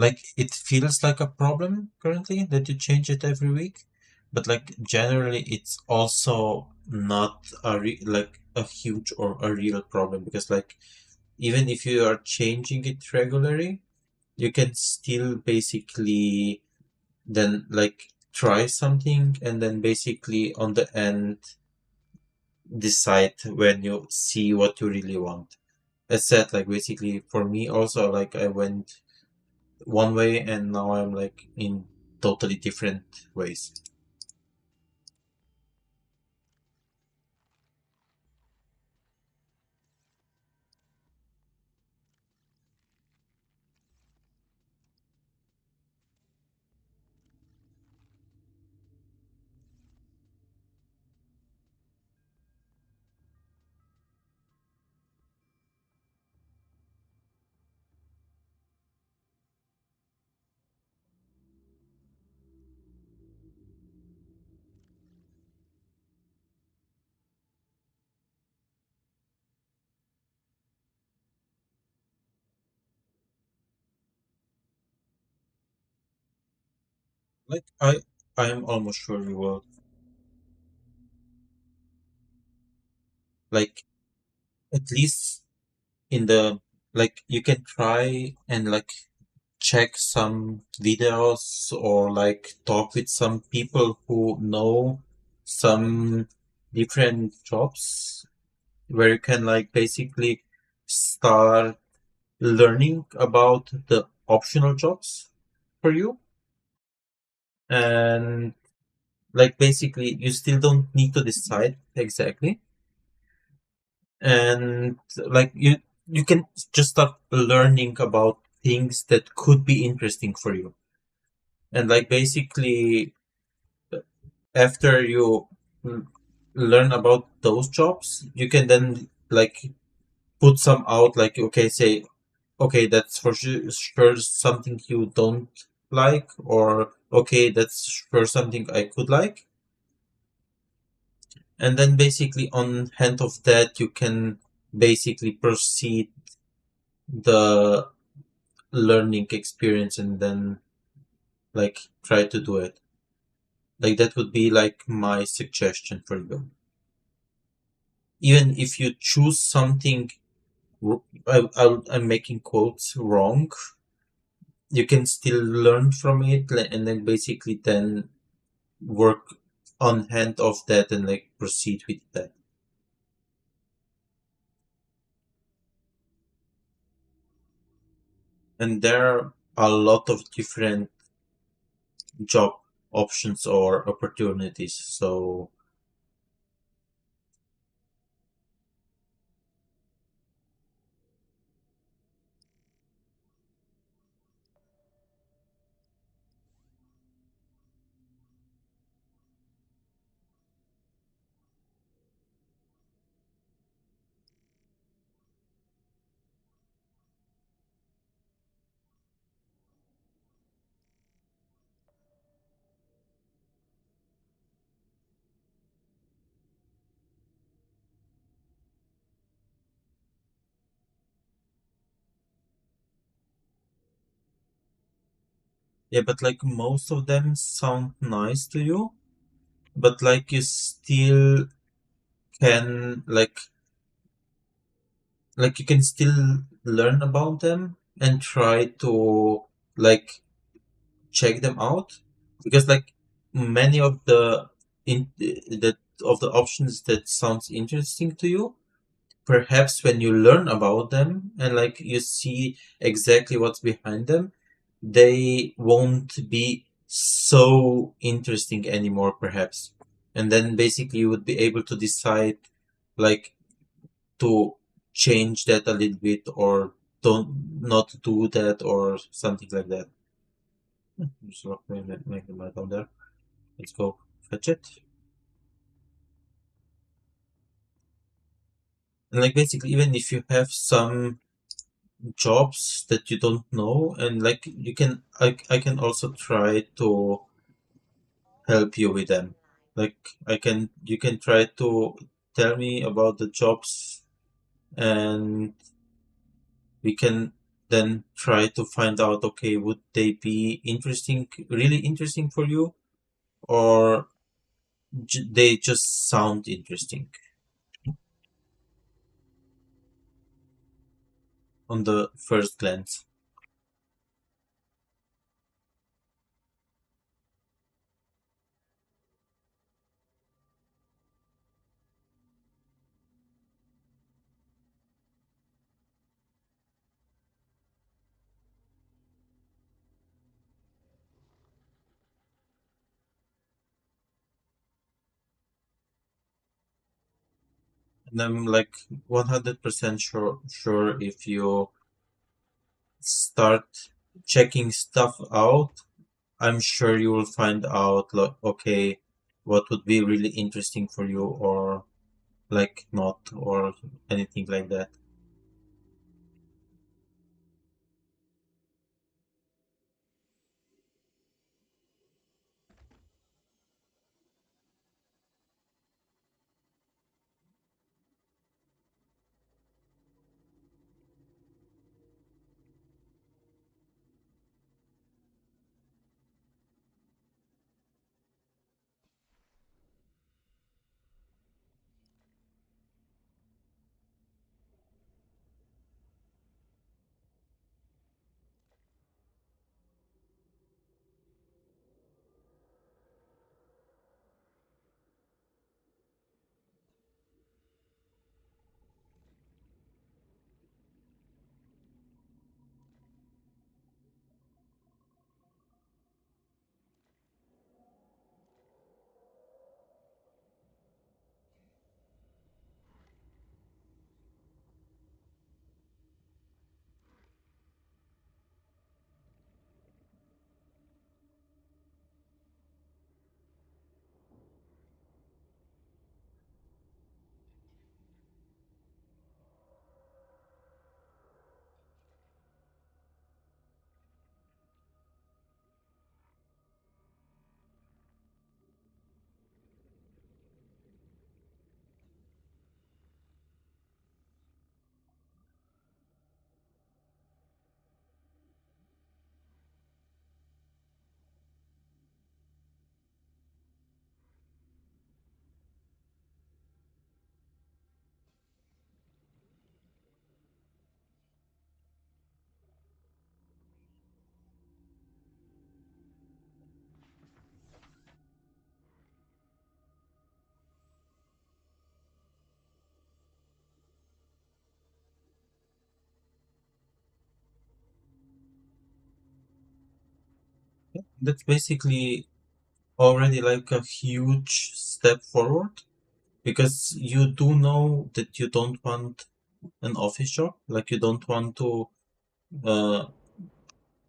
like it feels like a problem currently that you change it every week, but like generally it's also not like a huge or a real problem, because like even if you are changing it regularly, you can still basically then like try something and then basically on the end decide when you see what you really want. As said, like basically for me also, like I went one way and now I'm like in totally different ways. Like I'm almost sure you will. Like at least in the, like you can try and like check some videos or like talk with some people who know some different jobs where you can like basically start learning about the optional jobs for you. And like basically you still don't need to decide exactly, and like you can just start learning about things that could be interesting for you. And like basically after you l- learn about those jobs, you can then like put some out, like okay, say okay, that's for sure something you don't like, or okay, that's for something I could like. And then basically on hand of that, you can basically proceed the learning experience and then like try to do it. Like that would be like my suggestion for you. Even if you choose something, I'm making quotes wrong, you can still learn from it and then basically then work on hand of that and like proceed with that. And there are a lot of different job options or opportunities. So yeah, but like most of them sound nice to you, but like you still can like you can still learn about them and try to like check them out, because like many of the of the options that sounds interesting to you, perhaps when you learn about them and like you see exactly what's behind them, they won't be so interesting anymore perhaps. And then basically you would be able to decide like to change that a little bit, or don't not do that or something like that. Just make the map down there. Let's go fetch it. And like basically even if you have some jobs that you don't know, and like you can I can also try to All help you with units them. online. Like I can you can try to tell me about the jobs, and we can then try to find out, okay, would they be interesting, really interesting for you, or they just sound interesting on the first glance. And I'm like 100% sure if you start checking stuff out, I'm sure you will find out, like, okay, what would be really interesting for you, or like not, or anything like that. That's basically already like a huge step forward, because you do know that you don't want an office job, like you don't want to uh,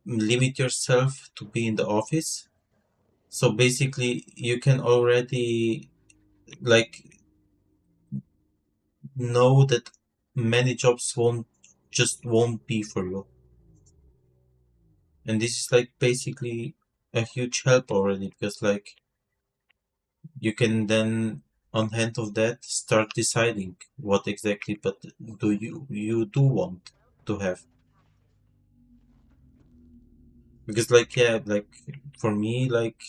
limit yourself to be in the office. So basically, you can already like know that many jobs won't be for you, and this is like basically a huge help already, because like you can then on hand of that start deciding what exactly but do you do want to have. Because like, yeah, like for me, like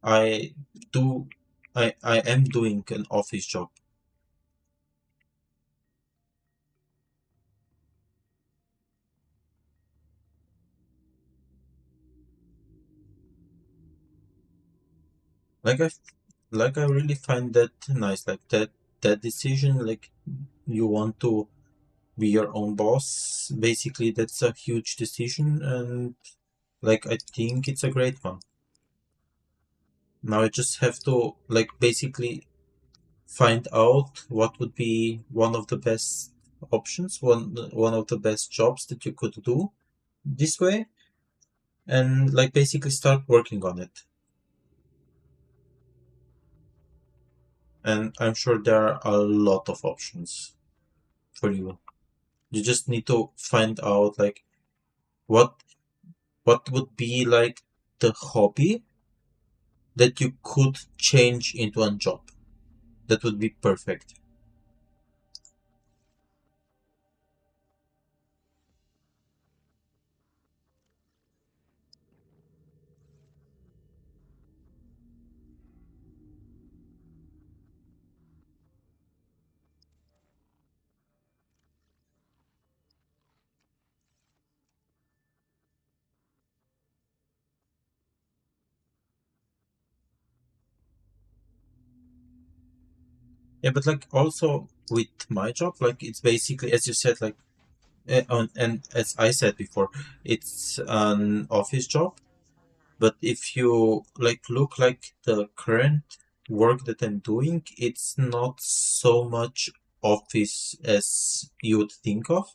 I do I am doing an office job. Like I really find that nice, like that decision, like you want to be your own boss. Basically, that's a huge decision, and like I think it's a great one. Now I just have to like basically find out what would be one of the best options, one of the best jobs that you could do this way, and like basically start working on it. And I'm sure there are a lot of options for you. You just need to find out like what what would be like the hobby that you could change into a job. That would be perfect. Yeah, but like also with my job, like it's basically as you said, like and as I said before, it's an office job. But if you like look like the current work that I'm doing, it's not so much office as you would think of.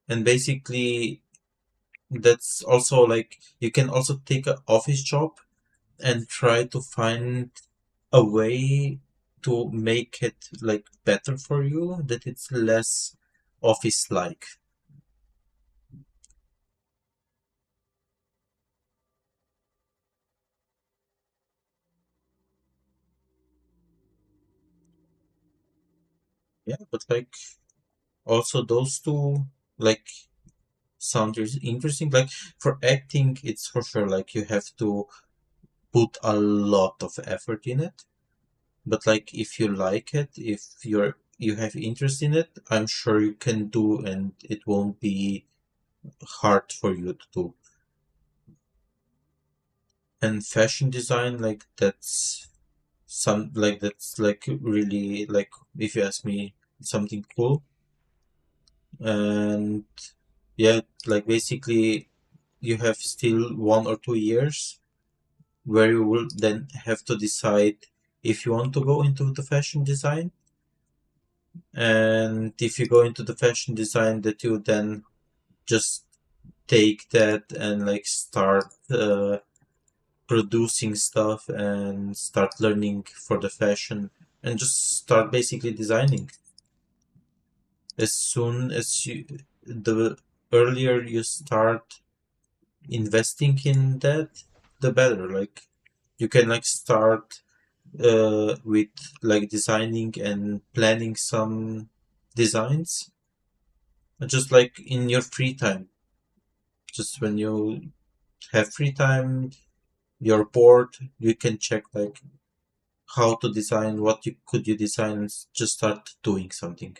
And basically that's also like you can also take an office job and try to find a way to make it like better for you, that it's less office like. Yeah, but like also those two like sound interesting. Like for acting, it's for sure like you have to put a lot of effort in it. But like if you like it, if you have interest in it, I'm sure you can do, and it won't be hard for you to do. And fashion design, like that's like really like, if you ask me, something cool. And yeah, like basically you have still 1 or 2 years where you will then have to decide if you want to go into the fashion design. And if you go into the fashion design, that you then just take that and like start producing stuff and start learning for the fashion and just start basically designing. As soon as you, the earlier you start investing in that, the better. Like you can like start with like designing and planning some designs just like in your free time. Just when you have free time, you're bored, you can check like how to design, what you could you design, and just start doing something.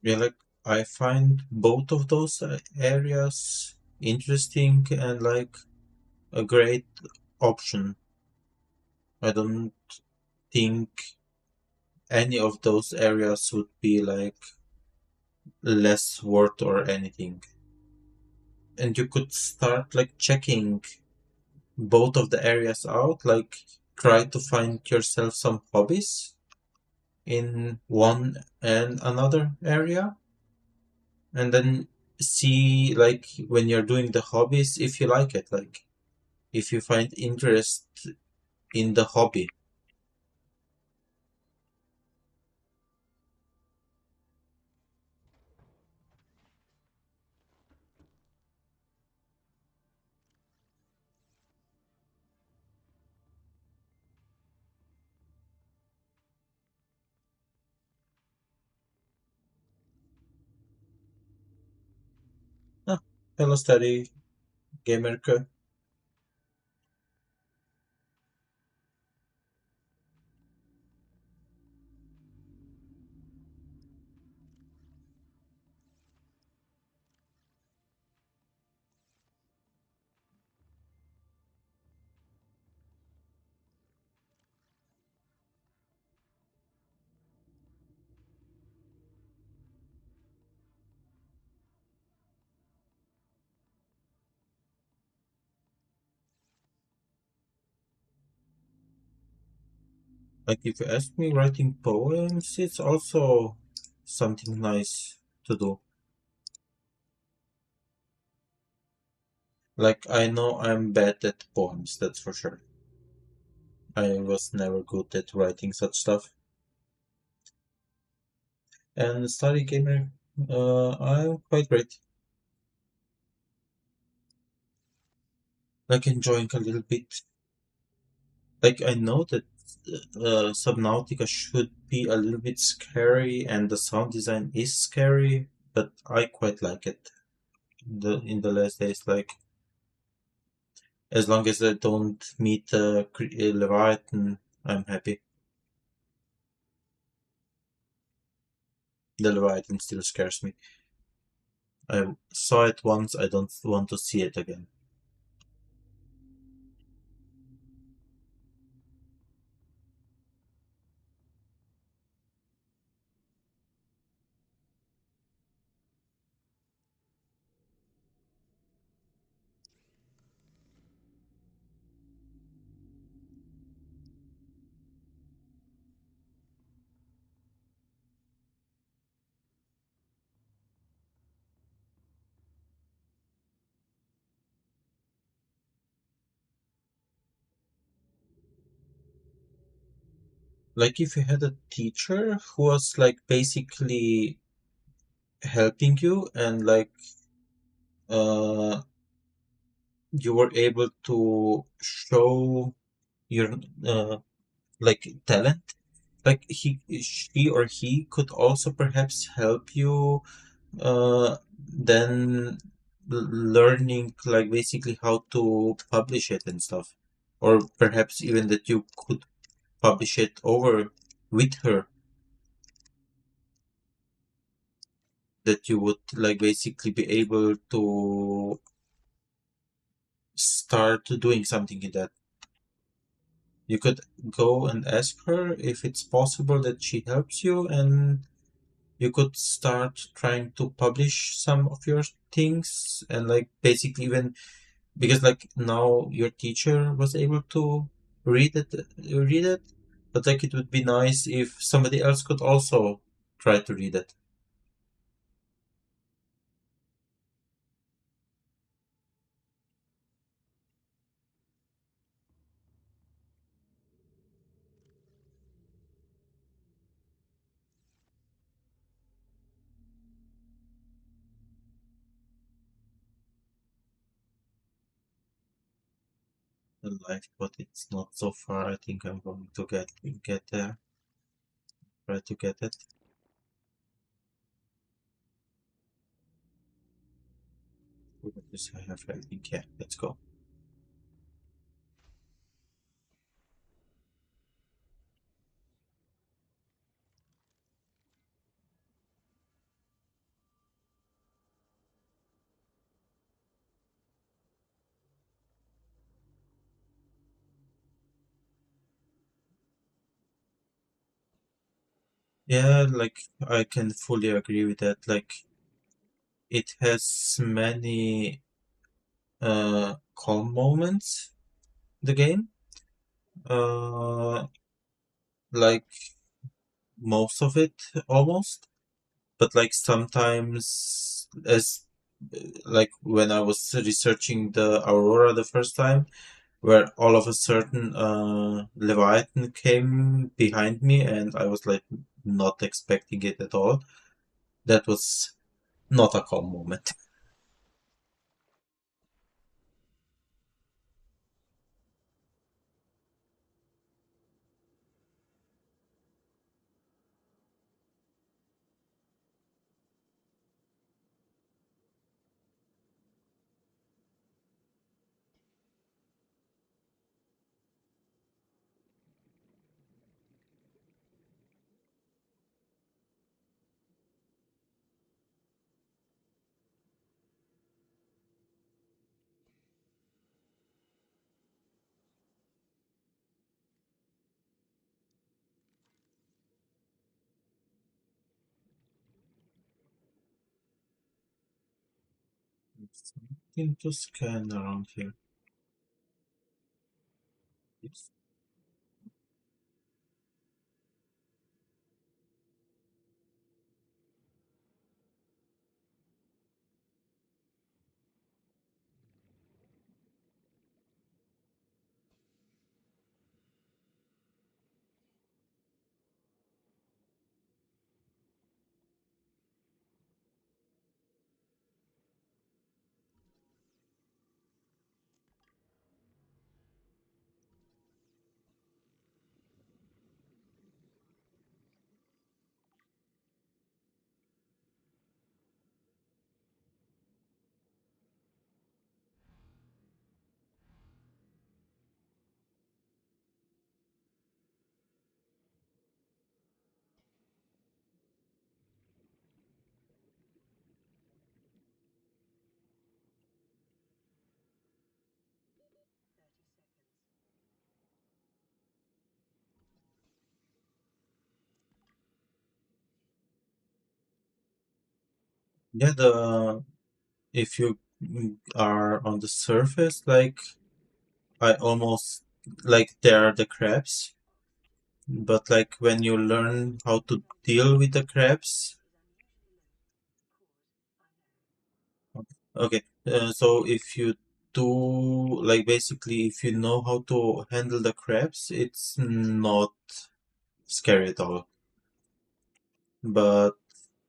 Yeah, like I find both of those areas interesting and like a great option. I don't think any of those areas would be like less worth or anything. And you could start like checking both of the areas out, like try to find yourself some hobbies in one and another area, and then see like when you're doing the hobbies if you like it, like if you find interest in the hobby. Ah, hello, study gamer. Like if you ask me, writing poems, it's also something nice to do. Like I know I'm bad at poems, that's for sure. I was never good at writing such stuff. And study gamer, I'm quite great. Like enjoying a little bit. Like I know that Subnautica should be a little bit scary, and the sound design is scary, but I quite like it. In the last days, like as long as I don't meet a Leviathan, I'm happy. The Leviathan still scares me. I saw it once, I don't want to see it again. Like if you had a teacher who was like basically helping you and like uh you were able to show your like talent, like she or he could also perhaps help you then learning like basically how to publish it and stuff, or perhaps even that you could publish it over with her, that you would like basically be able to start doing something in that. You could go and ask her if it's possible that she helps you, and you could start trying to publish some of your things, and like basically even because like now your teacher was able to read it, but like it would be nice if somebody else could also try to read it. The life, but it's not so far. I think I'm going to get there, try to get it. What does I have? I think, yeah, let's go. Yeah, like I can fully agree with that. Like it has many calm moments, the game. Uh like most of it almost. But like sometimes as like when I was researching the Aurora the first time, where all of a sudden Leviathan came behind me and I was like not expecting it at all. That was not a calm moment. Something to scan around here. Yes. Yeah, the if you are on the surface, like I almost like there are the crabs, but like when you learn how to deal with the crabs, okay. So if you do like basically if you know how to handle the crabs, it's not scary at all. But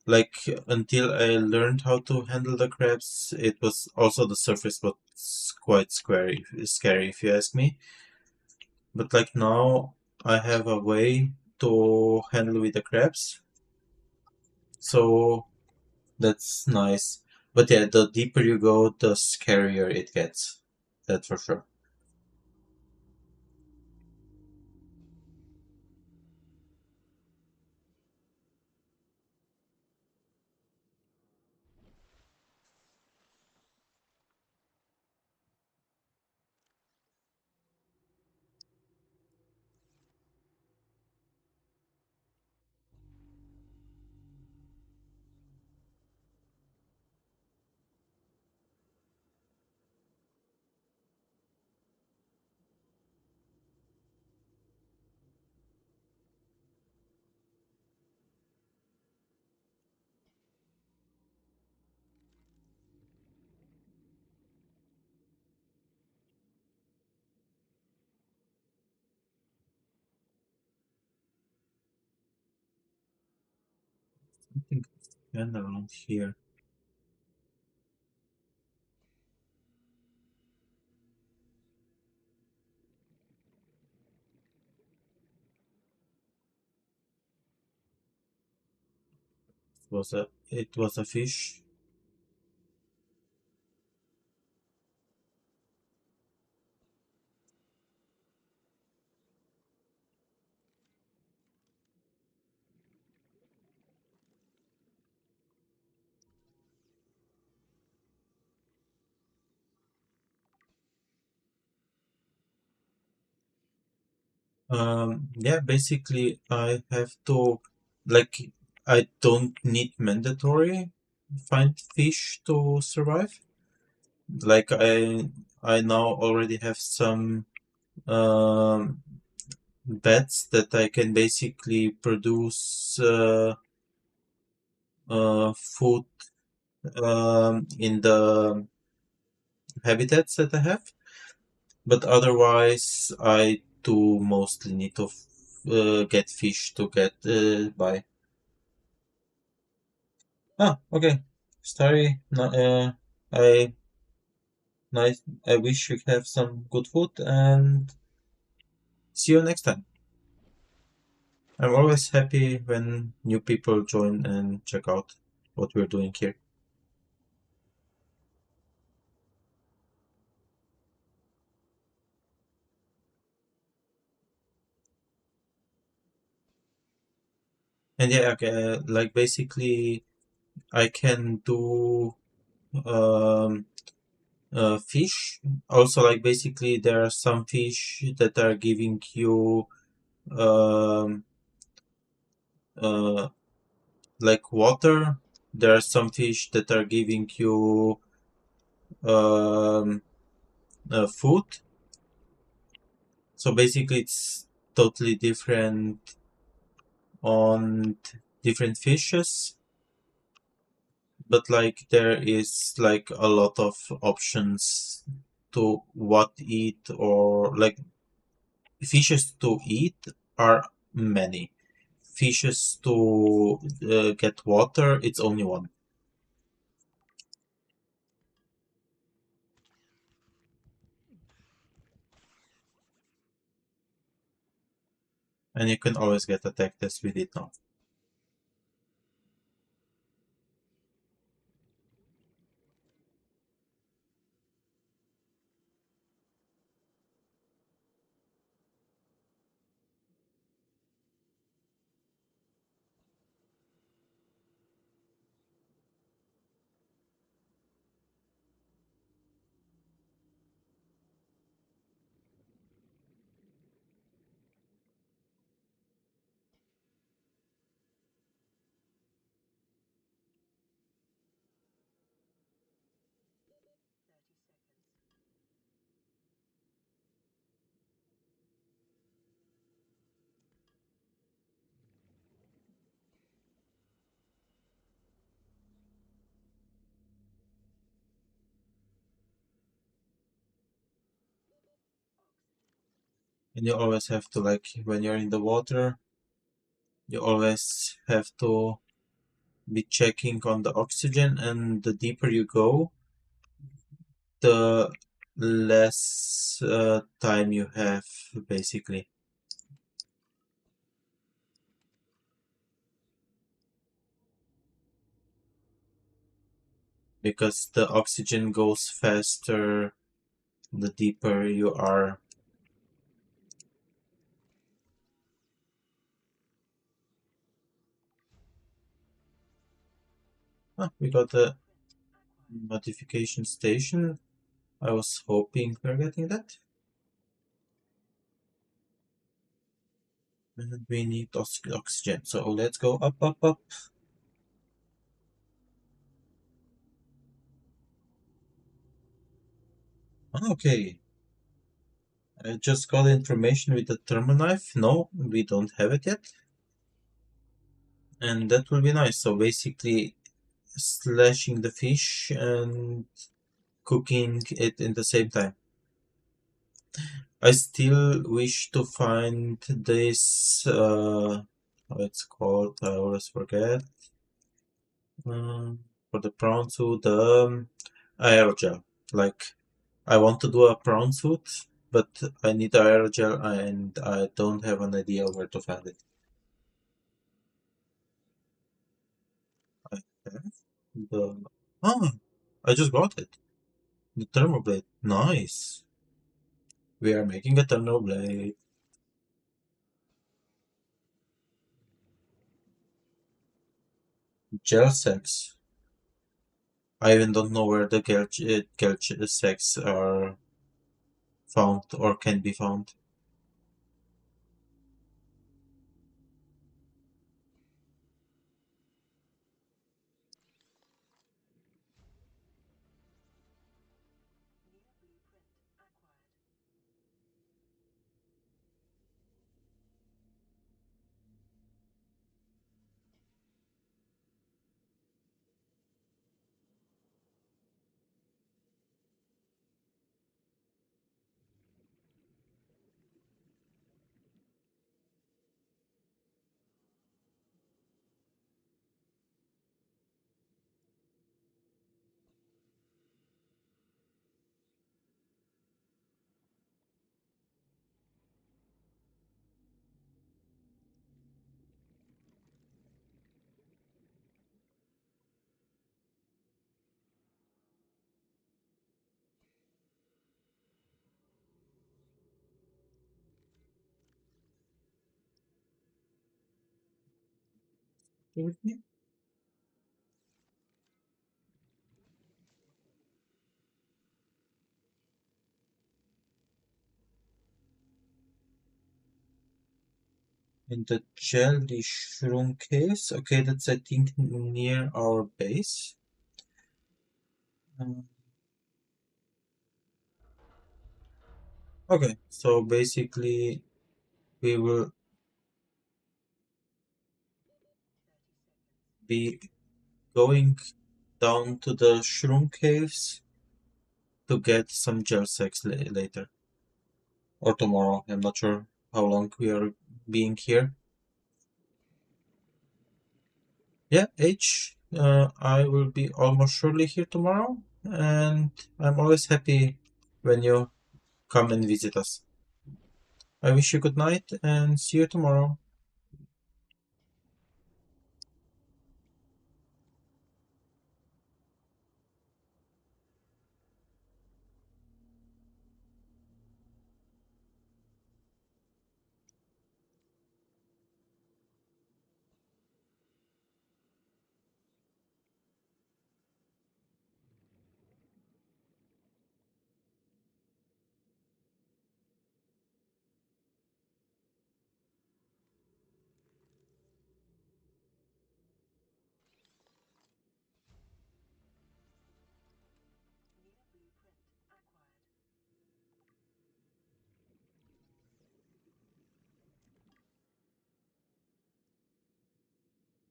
like until I learned how to handle the crabs, it was also the surface was quite scary if you ask me. But like now I have a way to handle with the crabs, so that's nice. But yeah, the deeper you go, the scarier it gets. That's for sure. I think it's kind of around here. It was a fish. Yeah, basically I have to like I don't need mandatory find fish to survive. Like I now already have some um beds that I can basically produce food in the habitats that I have. But otherwise, I do mostly need to get fish to get by. Ah, okay. Starry, I nice. I wish you have some good food and see you next time. I'm always happy when new people join and check out what we're doing here. And yeah, okay, like basically, I can do um, fish. Also, like basically, there are some fish that are giving you um, uh, like water. There are some fish that are giving you um, food. So basically, it's totally different on different fishes. But like there is like a lot of options to what eat or like fishes to eat are many. Fishes to get water, it's only one. And you can always get attacked as we did now. And you always have to, like, when you're in the water, you always have to be checking on the oxygen, and the deeper you go, the less time you have, basically. Because the oxygen goes faster the deeper you are. Ah, we got a notification station. I was hoping we're getting that. And we need oxygen. So let's go up, up, up. Okay. I just got information with the thermal knife. No, we don't have it yet. And that will be nice. So basically, slashing the fish and cooking it in the same time. I still wish to find this, how it's called, I always forget. For the prawn suit, aerogel. Like, I want to do a prawn suit, but I need aerogel and I don't have an idea where to find it. I have the, ah, I just got it. The thermoblade. Nice. We are making a thermoblade. Gel sacks. I even don't know where the gel sacks are found or can be found. You with me? In the jelly shroom case. Okay, that's I think near our base. Um, okay, so basically we will be going down to the shroom caves to get some gel sacks later or tomorrow. I'm not sure how long we are being here. Yeah, H. I will be almost surely here tomorrow, and I'm always happy when you come and visit us. I wish you good night and see you tomorrow.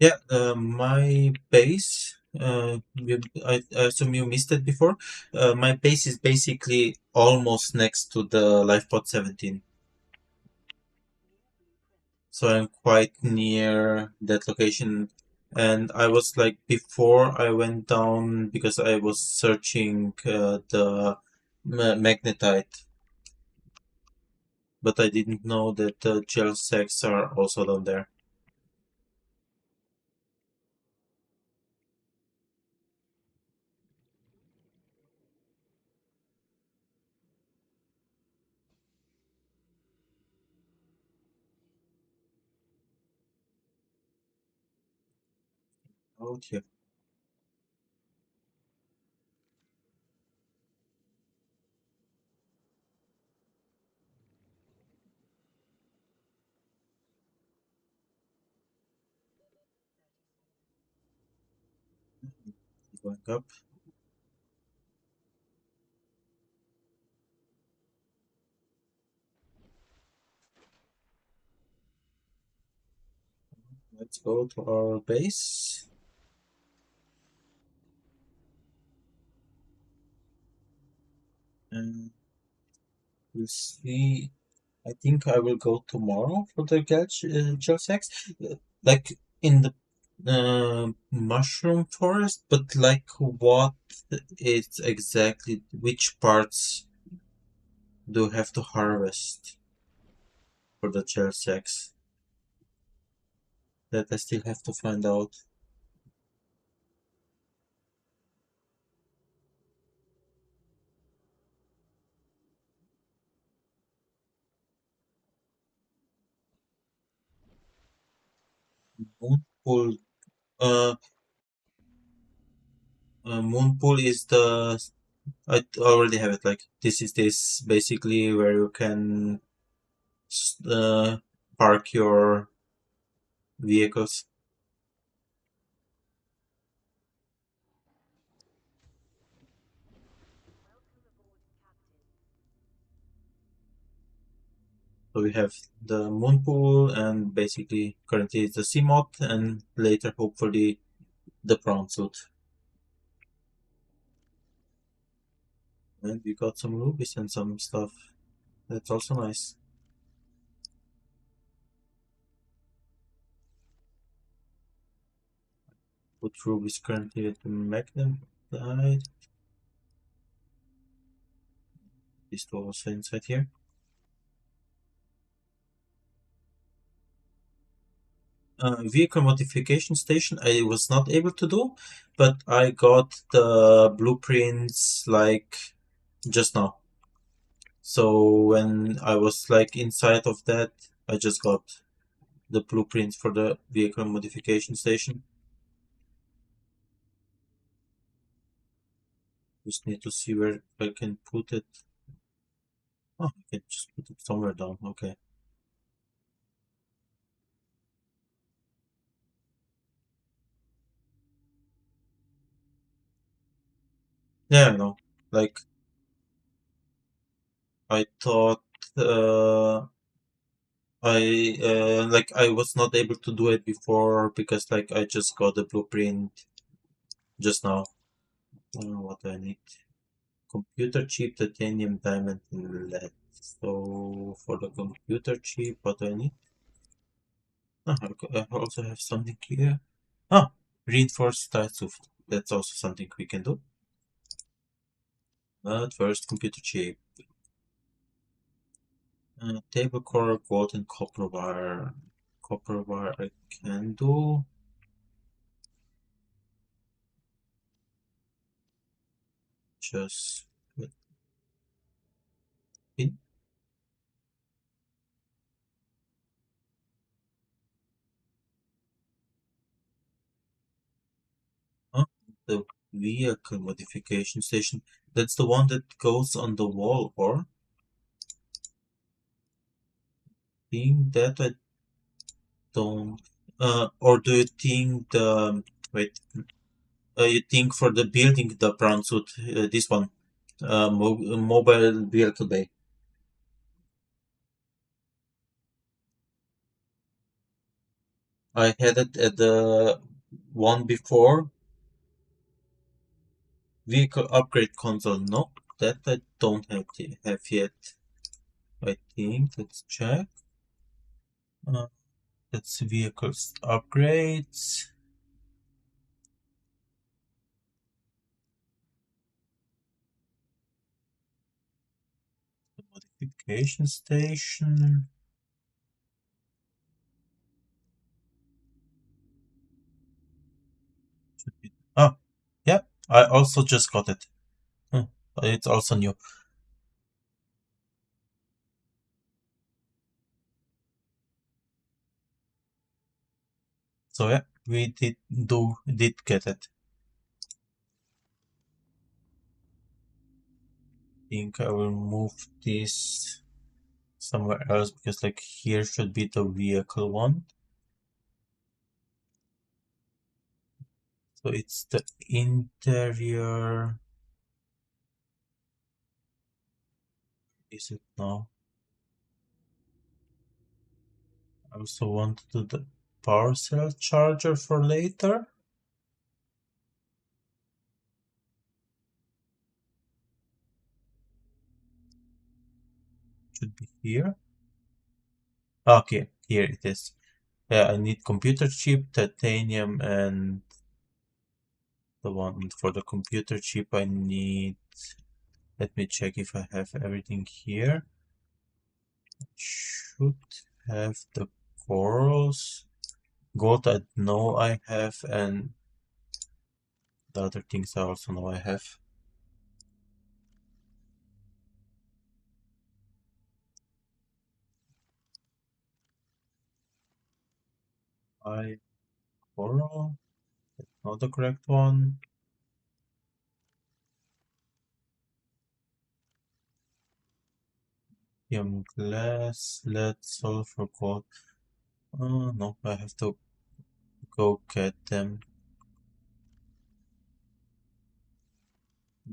Yeah, my base, I assume you missed it before. My base is basically almost next to the LifePod 17. So I'm quite near that location. And I was like, before I went down, because I was searching the magnetite, but I didn't know that the gel sacks are also down there. Out here. Going up. Let's go to our base. And we'll see. I think I will go tomorrow for the gel sacks. Like in the mushroom forest, but like what is exactly, which parts do you have to harvest for the gel sacks? That I still have to find out. Moonpool. Uh, Moonpool is the. I already have it. Like this basically where you can uh, park your vehicles. Welcome aboard, Captain. So we have the moon pool, and basically currently it's the sea moth, and later hopefully the prawn suit. And we got some rubies and some stuff. That's also nice. Put rubies currently at the magnetite. These two also inside here. Vehicle modification station I was not able to do, but I got the blueprints like just now. So when I was like inside of that, I just got the blueprints for the vehicle modification station. Just need to see where I can put it. Oh, I can just put it somewhere down. Okay. Yeah, I know. Like I thought, I was not able to do it before because like I just got the blueprint just now. What do I need? Computer chip, titanium, diamond, and lead. So for the computer chip, what do I need? I also have something here. Ah, reinforced tile suit. That's also something we can do. But first, computer chip. Table core, gold, and copper wire. Copper wire I can do. Just with pin. Huh? The vehicle modification station. That's the one that goes on the wall, or think that I don't. Or do you think the wait? You think for the building the brown suit, this one, mobile vehicle bay. I had it at the one before. Vehicle upgrade console. No, that I don't have yet. I think. Let's check. That's vehicles upgrades. The modification station. Should be. Oh, yeah. I also just got it. Hmm, it's also new. So yeah, we did get it. Think I will move this somewhere else because like here should be the vehicle one. So it's the interior. Is it now? I also want to do the power cell charger for later. Should be here. Okay, here it is. Yeah, I need computer chip, titanium, and the one for the computer chip I need. Let me check if I have everything here. Should have the corals. Gold I know I have, and the other things I also know I have. I coral, not the correct one. Glass, lead, sulfur, gold. Oh no, I have to go get them.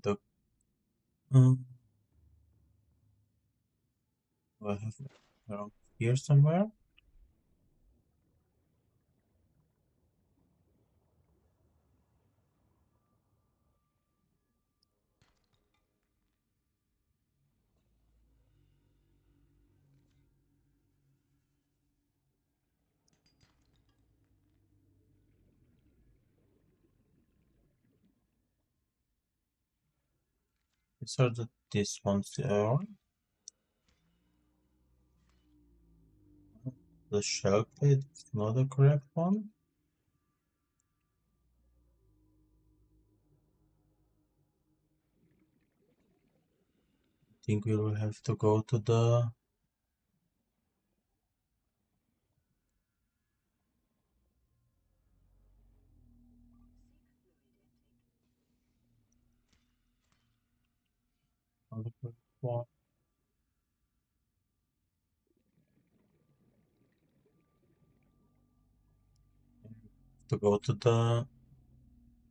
The do I have it around here somewhere? These are these ones are the shell plate, not the correct one. I think we will have to go to the other correct one. To go to the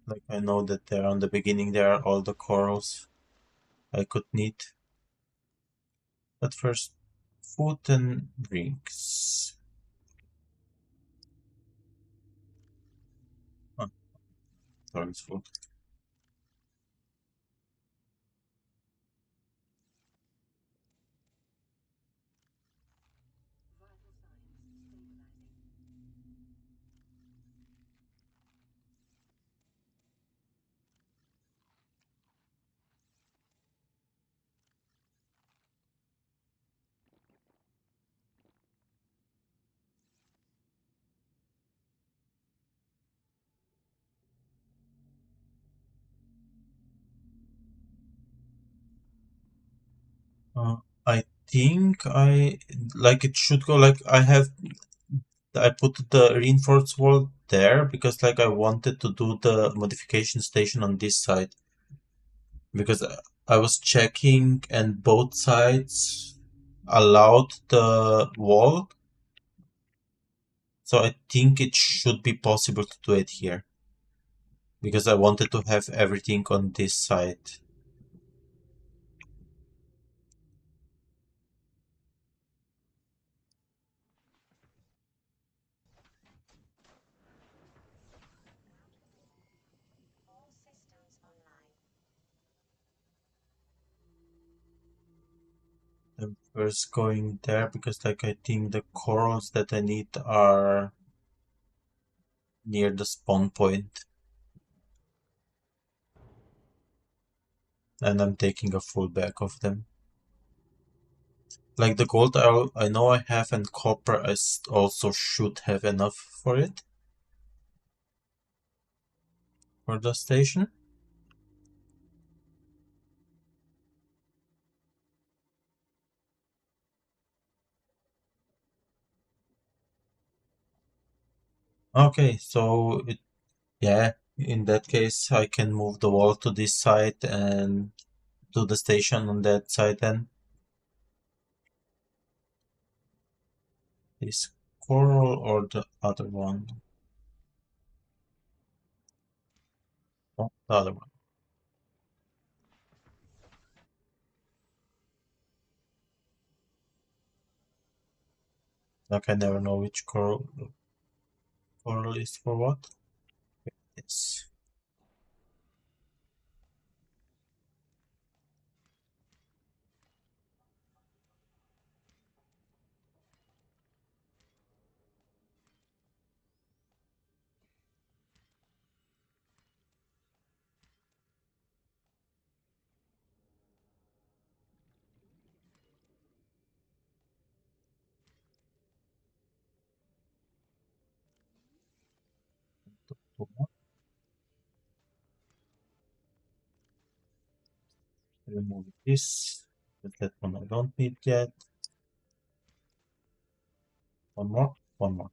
like I know that there on the beginning there are all the corals I could need. But first, food and drinks. Oh, sorry, it's food. Vital signs stabilizing. I think I like it should go like I put the reinforced wall there because like I wanted to do the modification station on this side because I was checking and both sides allowed the wall, so I think it should be possible to do it here because I wanted to have everything on this side. All systems online. First going there because like I think the corals that I need are near the spawn point, and I'm taking a full bag of them. Like the gold I know I have, and copper also should have enough for it, for the station. Okay, so yeah, in that case I can move the wall to this side and do the station on that side then. This coral or the other one? Oh, the other one. Like I never know which coral is for what. Yes. Remove this. But that one I don't need yet. One more. One more.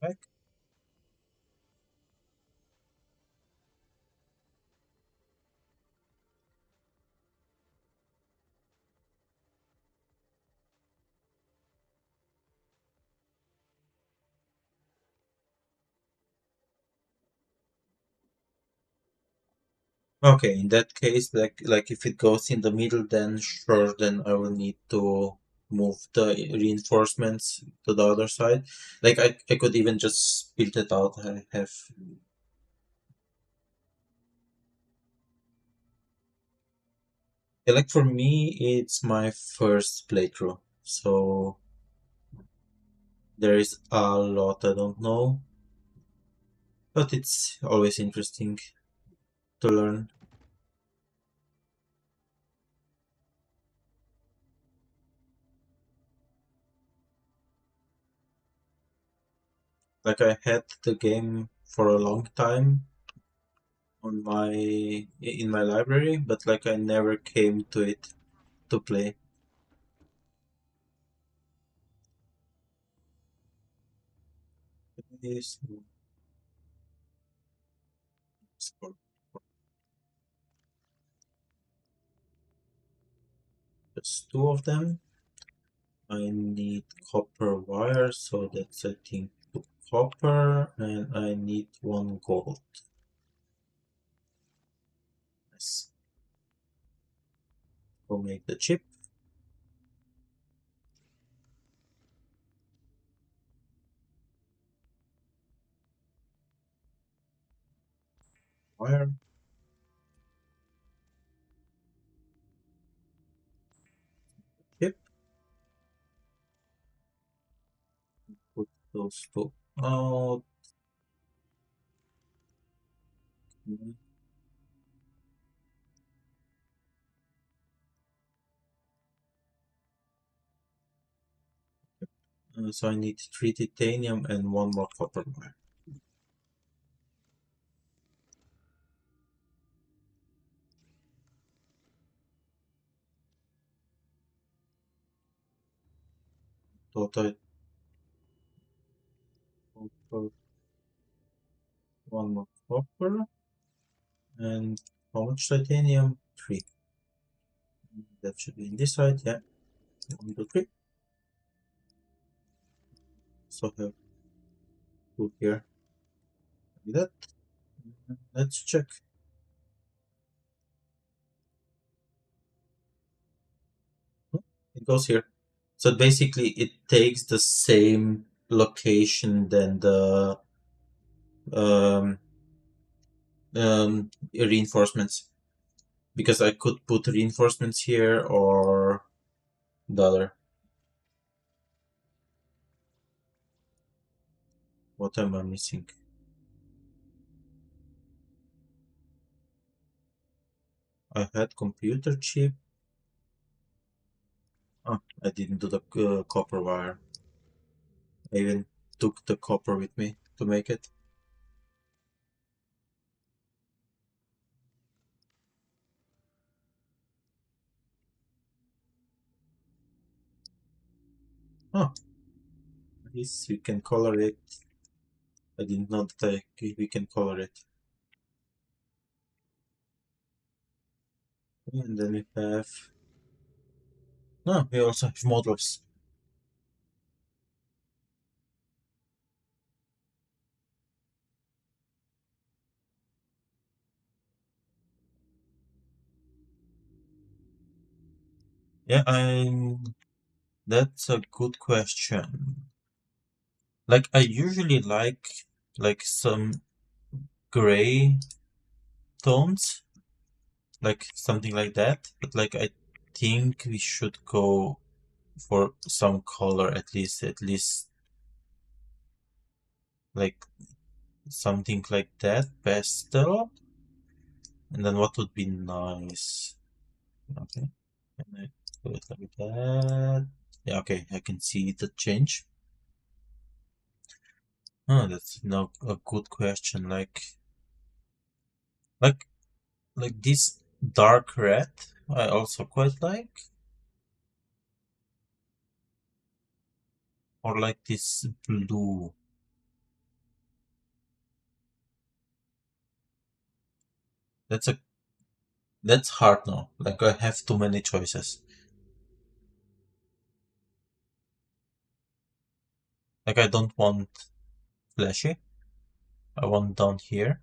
Back. Okay, in that case, like if it goes in the middle, then sure, then I will need to move the reinforcements to the other side. Like I could even just build it out. I have like for me, it's my first playthrough, so there is a lot I don't know, but it's always interesting to learn. Like I had the game for a long time on my library, but like I never came to it to play. This is for just two of them. I need copper wire, so that's I think two copper, and I need one gold. Yes. Go make the chip wire. Chip. Put those two out. Mhm. So I need three titanium and one more copper wire. Total, total one more copper and how much titanium? Three. That should be in this side. Yeah, 1, 2, 3. So have two here. Like that. Let's check. It goes here. So basically, it takes the same location than the um, reinforcements, because I could put reinforcements here or the other. What am I missing? I had computer chip. Oh, I didn't do the copper wire. I even took the copper with me to make it. Oh, this we can color it. I didn't know that we can color it. And then we have. No, we also have models. Yeah, I'm. That's a good question. Like I usually like some gray tones, like something like that. But like I think we should go for some color at least like something like that, pastel. And then what would be nice? Okay, and I do it like that. Yeah, okay, I can see the change. Oh, that's now a good question. Like, like this dark red, I also quite like, or like this blue. That's a that's hard now. Like I have too many choices. Like I don't want flashy. I want down here.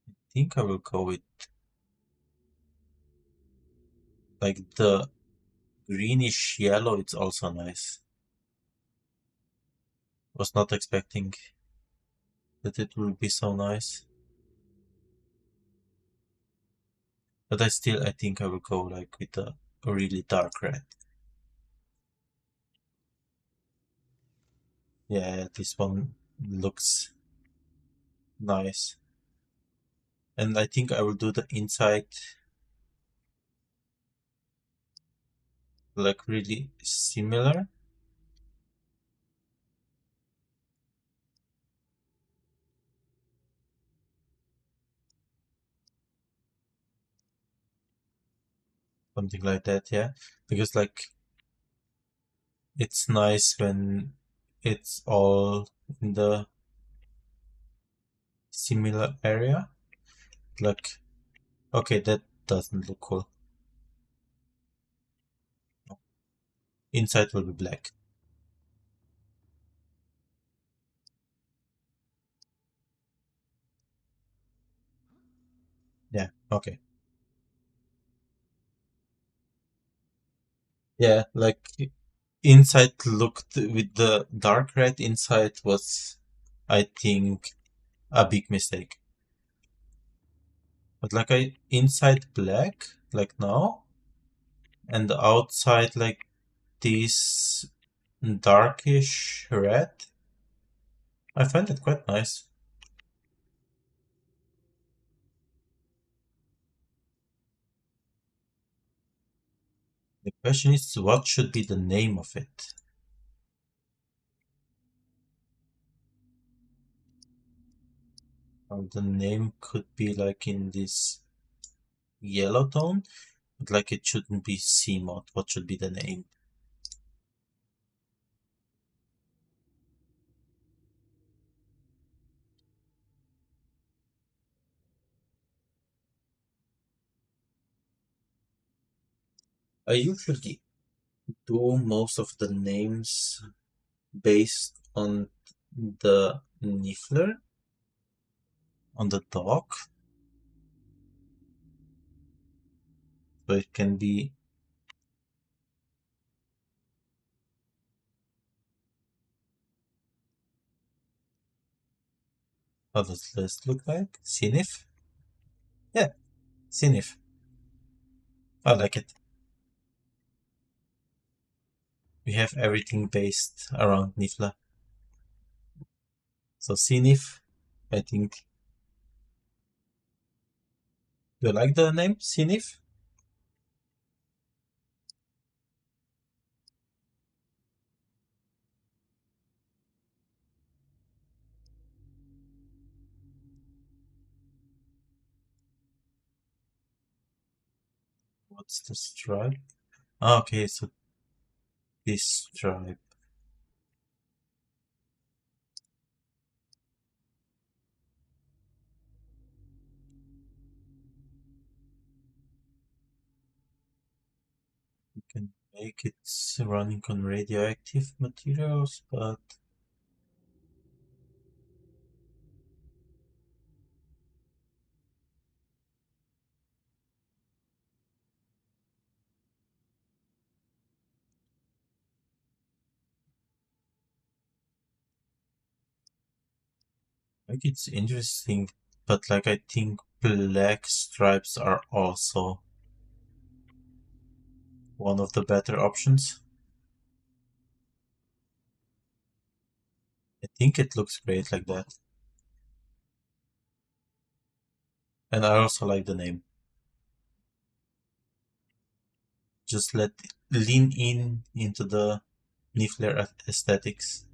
I think I will go with like the greenish yellow. It's also nice. Was not expecting that it will be so nice. But I think I will go like with a really dark red. Yeah, this one looks nice. And I think I will do the inside like really similar. Something like that, yeah. Because like it's nice when it's all in the similar area. Like, okay, that doesn't look cool. Inside will be black. Yeah, okay. Yeah, like inside looked with the dark red inside was, I think, a big mistake. But like I inside black, like now, and the outside like this darkish red, I find it quite nice. The question is, what should be the name of it? The name could be like in this yellow tone, but like it shouldn't be C mod. What should be the name? I usually do most of the names based on the Niffler on the dock. So it can be. How does this look like? Sinif? Yeah, Sinif. I like it. We have everything based around Nifla. So Sinif, I think. Do you like the name Sinif? What's the stripe? Ah, okay, so this stripe. You can make it running on radioactive materials, but like it's interesting. But like I think black stripes are also one of the better options. I think it looks great like that. And I also like the name. Just lean in into the Niffler aesthetics.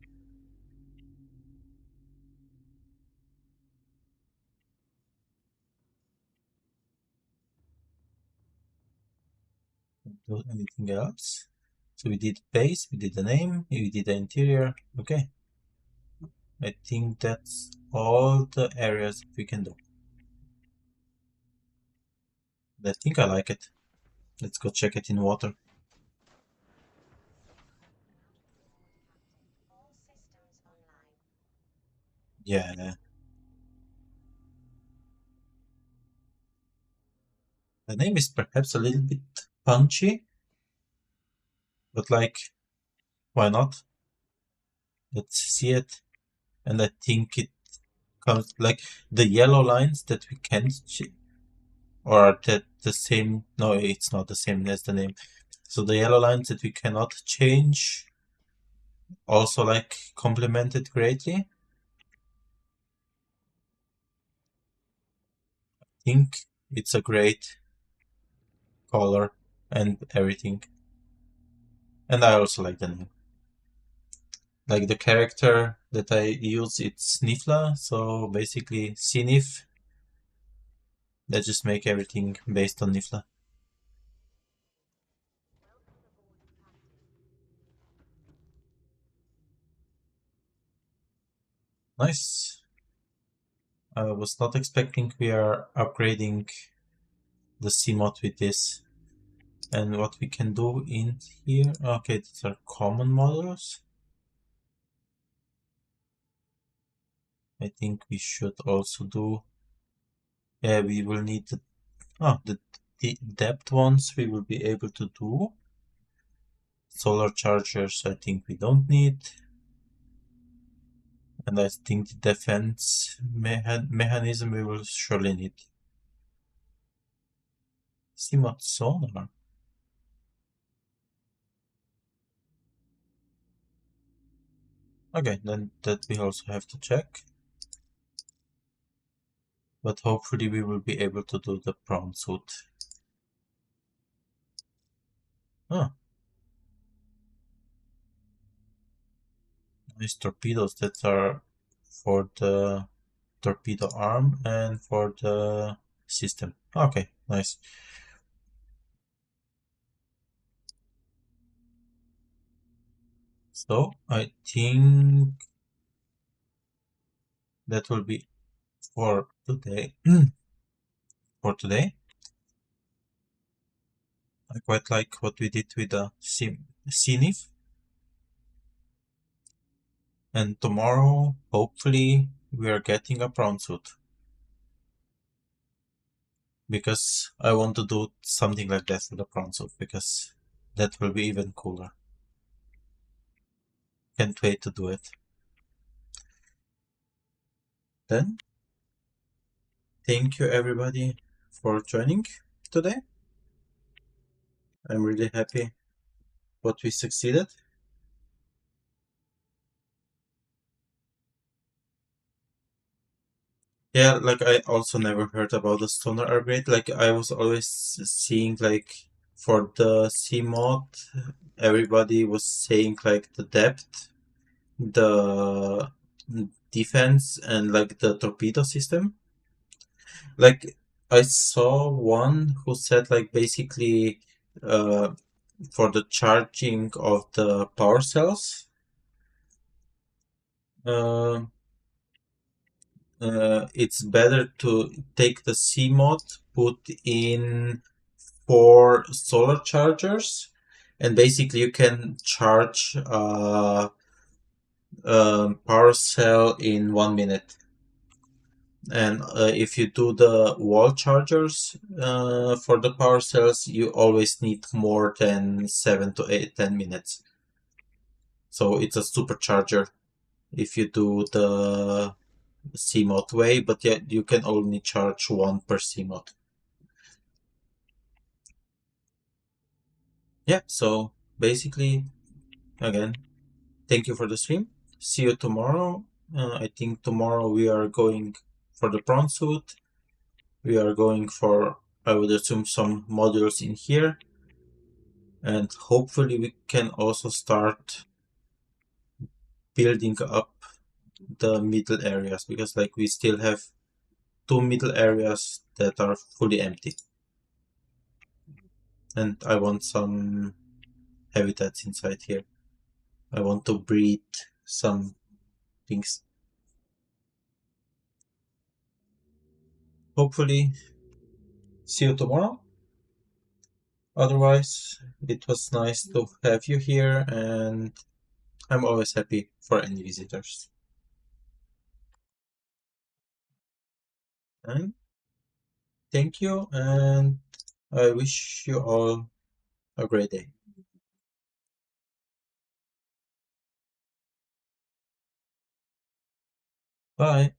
Do anything else? So we did base, we did the name, we did the interior. Okay, I think that's all the areas we can do. I think I like it. Let's go check it in water. All systems online. Yeah, the name is perhaps a little bit punchy, but like, why not? Let's see it. And I think it comes like the yellow lines that we can't or are that the same? No, it's not the same as the name. So the yellow lines that we cannot change also like complement it greatly. I think it's a great color and everything. And I also like the name. Like the character that I use, it's Nifla, so basically Sinif. Let's just make everything based on Nifla. Welcome aboard, Captain. Nice. I was not expecting we are upgrading the CMod with this. And what we can do in here, okay, these are common models. I think we should also do, yeah, we will need the depth ones we will be able to do. Solar chargers, I think we don't need. And I think the defense mechanism we will surely need. CMod sonar. Okay, then that we also have to check. But hopefully we will be able to do the prawn suit. Ah, nice torpedoes that are for the torpedo arm and for the system. Okay, nice. So I think that will be for today. For today, I quite like what we did with the Sinif. And tomorrow, hopefully, we are getting a prawn suit. Because I want to do something like that with the prawn suit, because that will be even cooler. Can't wait to do it. Then, thank you everybody for joining today. I'm really happy what we succeeded. Yeah, like I also never heard about the stoner upgrade. Like I was always seeing like for the C mod, everybody was saying like the depth, the defense, and like the torpedo system. Like I saw one who said like basically uh, for the charging of the power cells, uh, it's better to take the C mod, put in four solar chargers, and basically you can charge a power cell in 1 minute. And if you do the wall chargers for the power cells, you always need more than 7 to 10 minutes. So it's a supercharger if you do the CMOD way, but yeah, you can only charge one per CMOD. Yeah, so basically, again, thank you for the stream. See you tomorrow. I think tomorrow we are going for the prawn suit. We are going for, I would assume, some modules in here. And hopefully we can also start building up the middle areas, because like we still have two middle areas that are fully empty. And I want some habitats inside here. I want to breed some things. Hopefully, see you tomorrow. Otherwise, it was nice to have you here, and I'm always happy for any visitors. And thank you, and I wish you all a great day. Bye.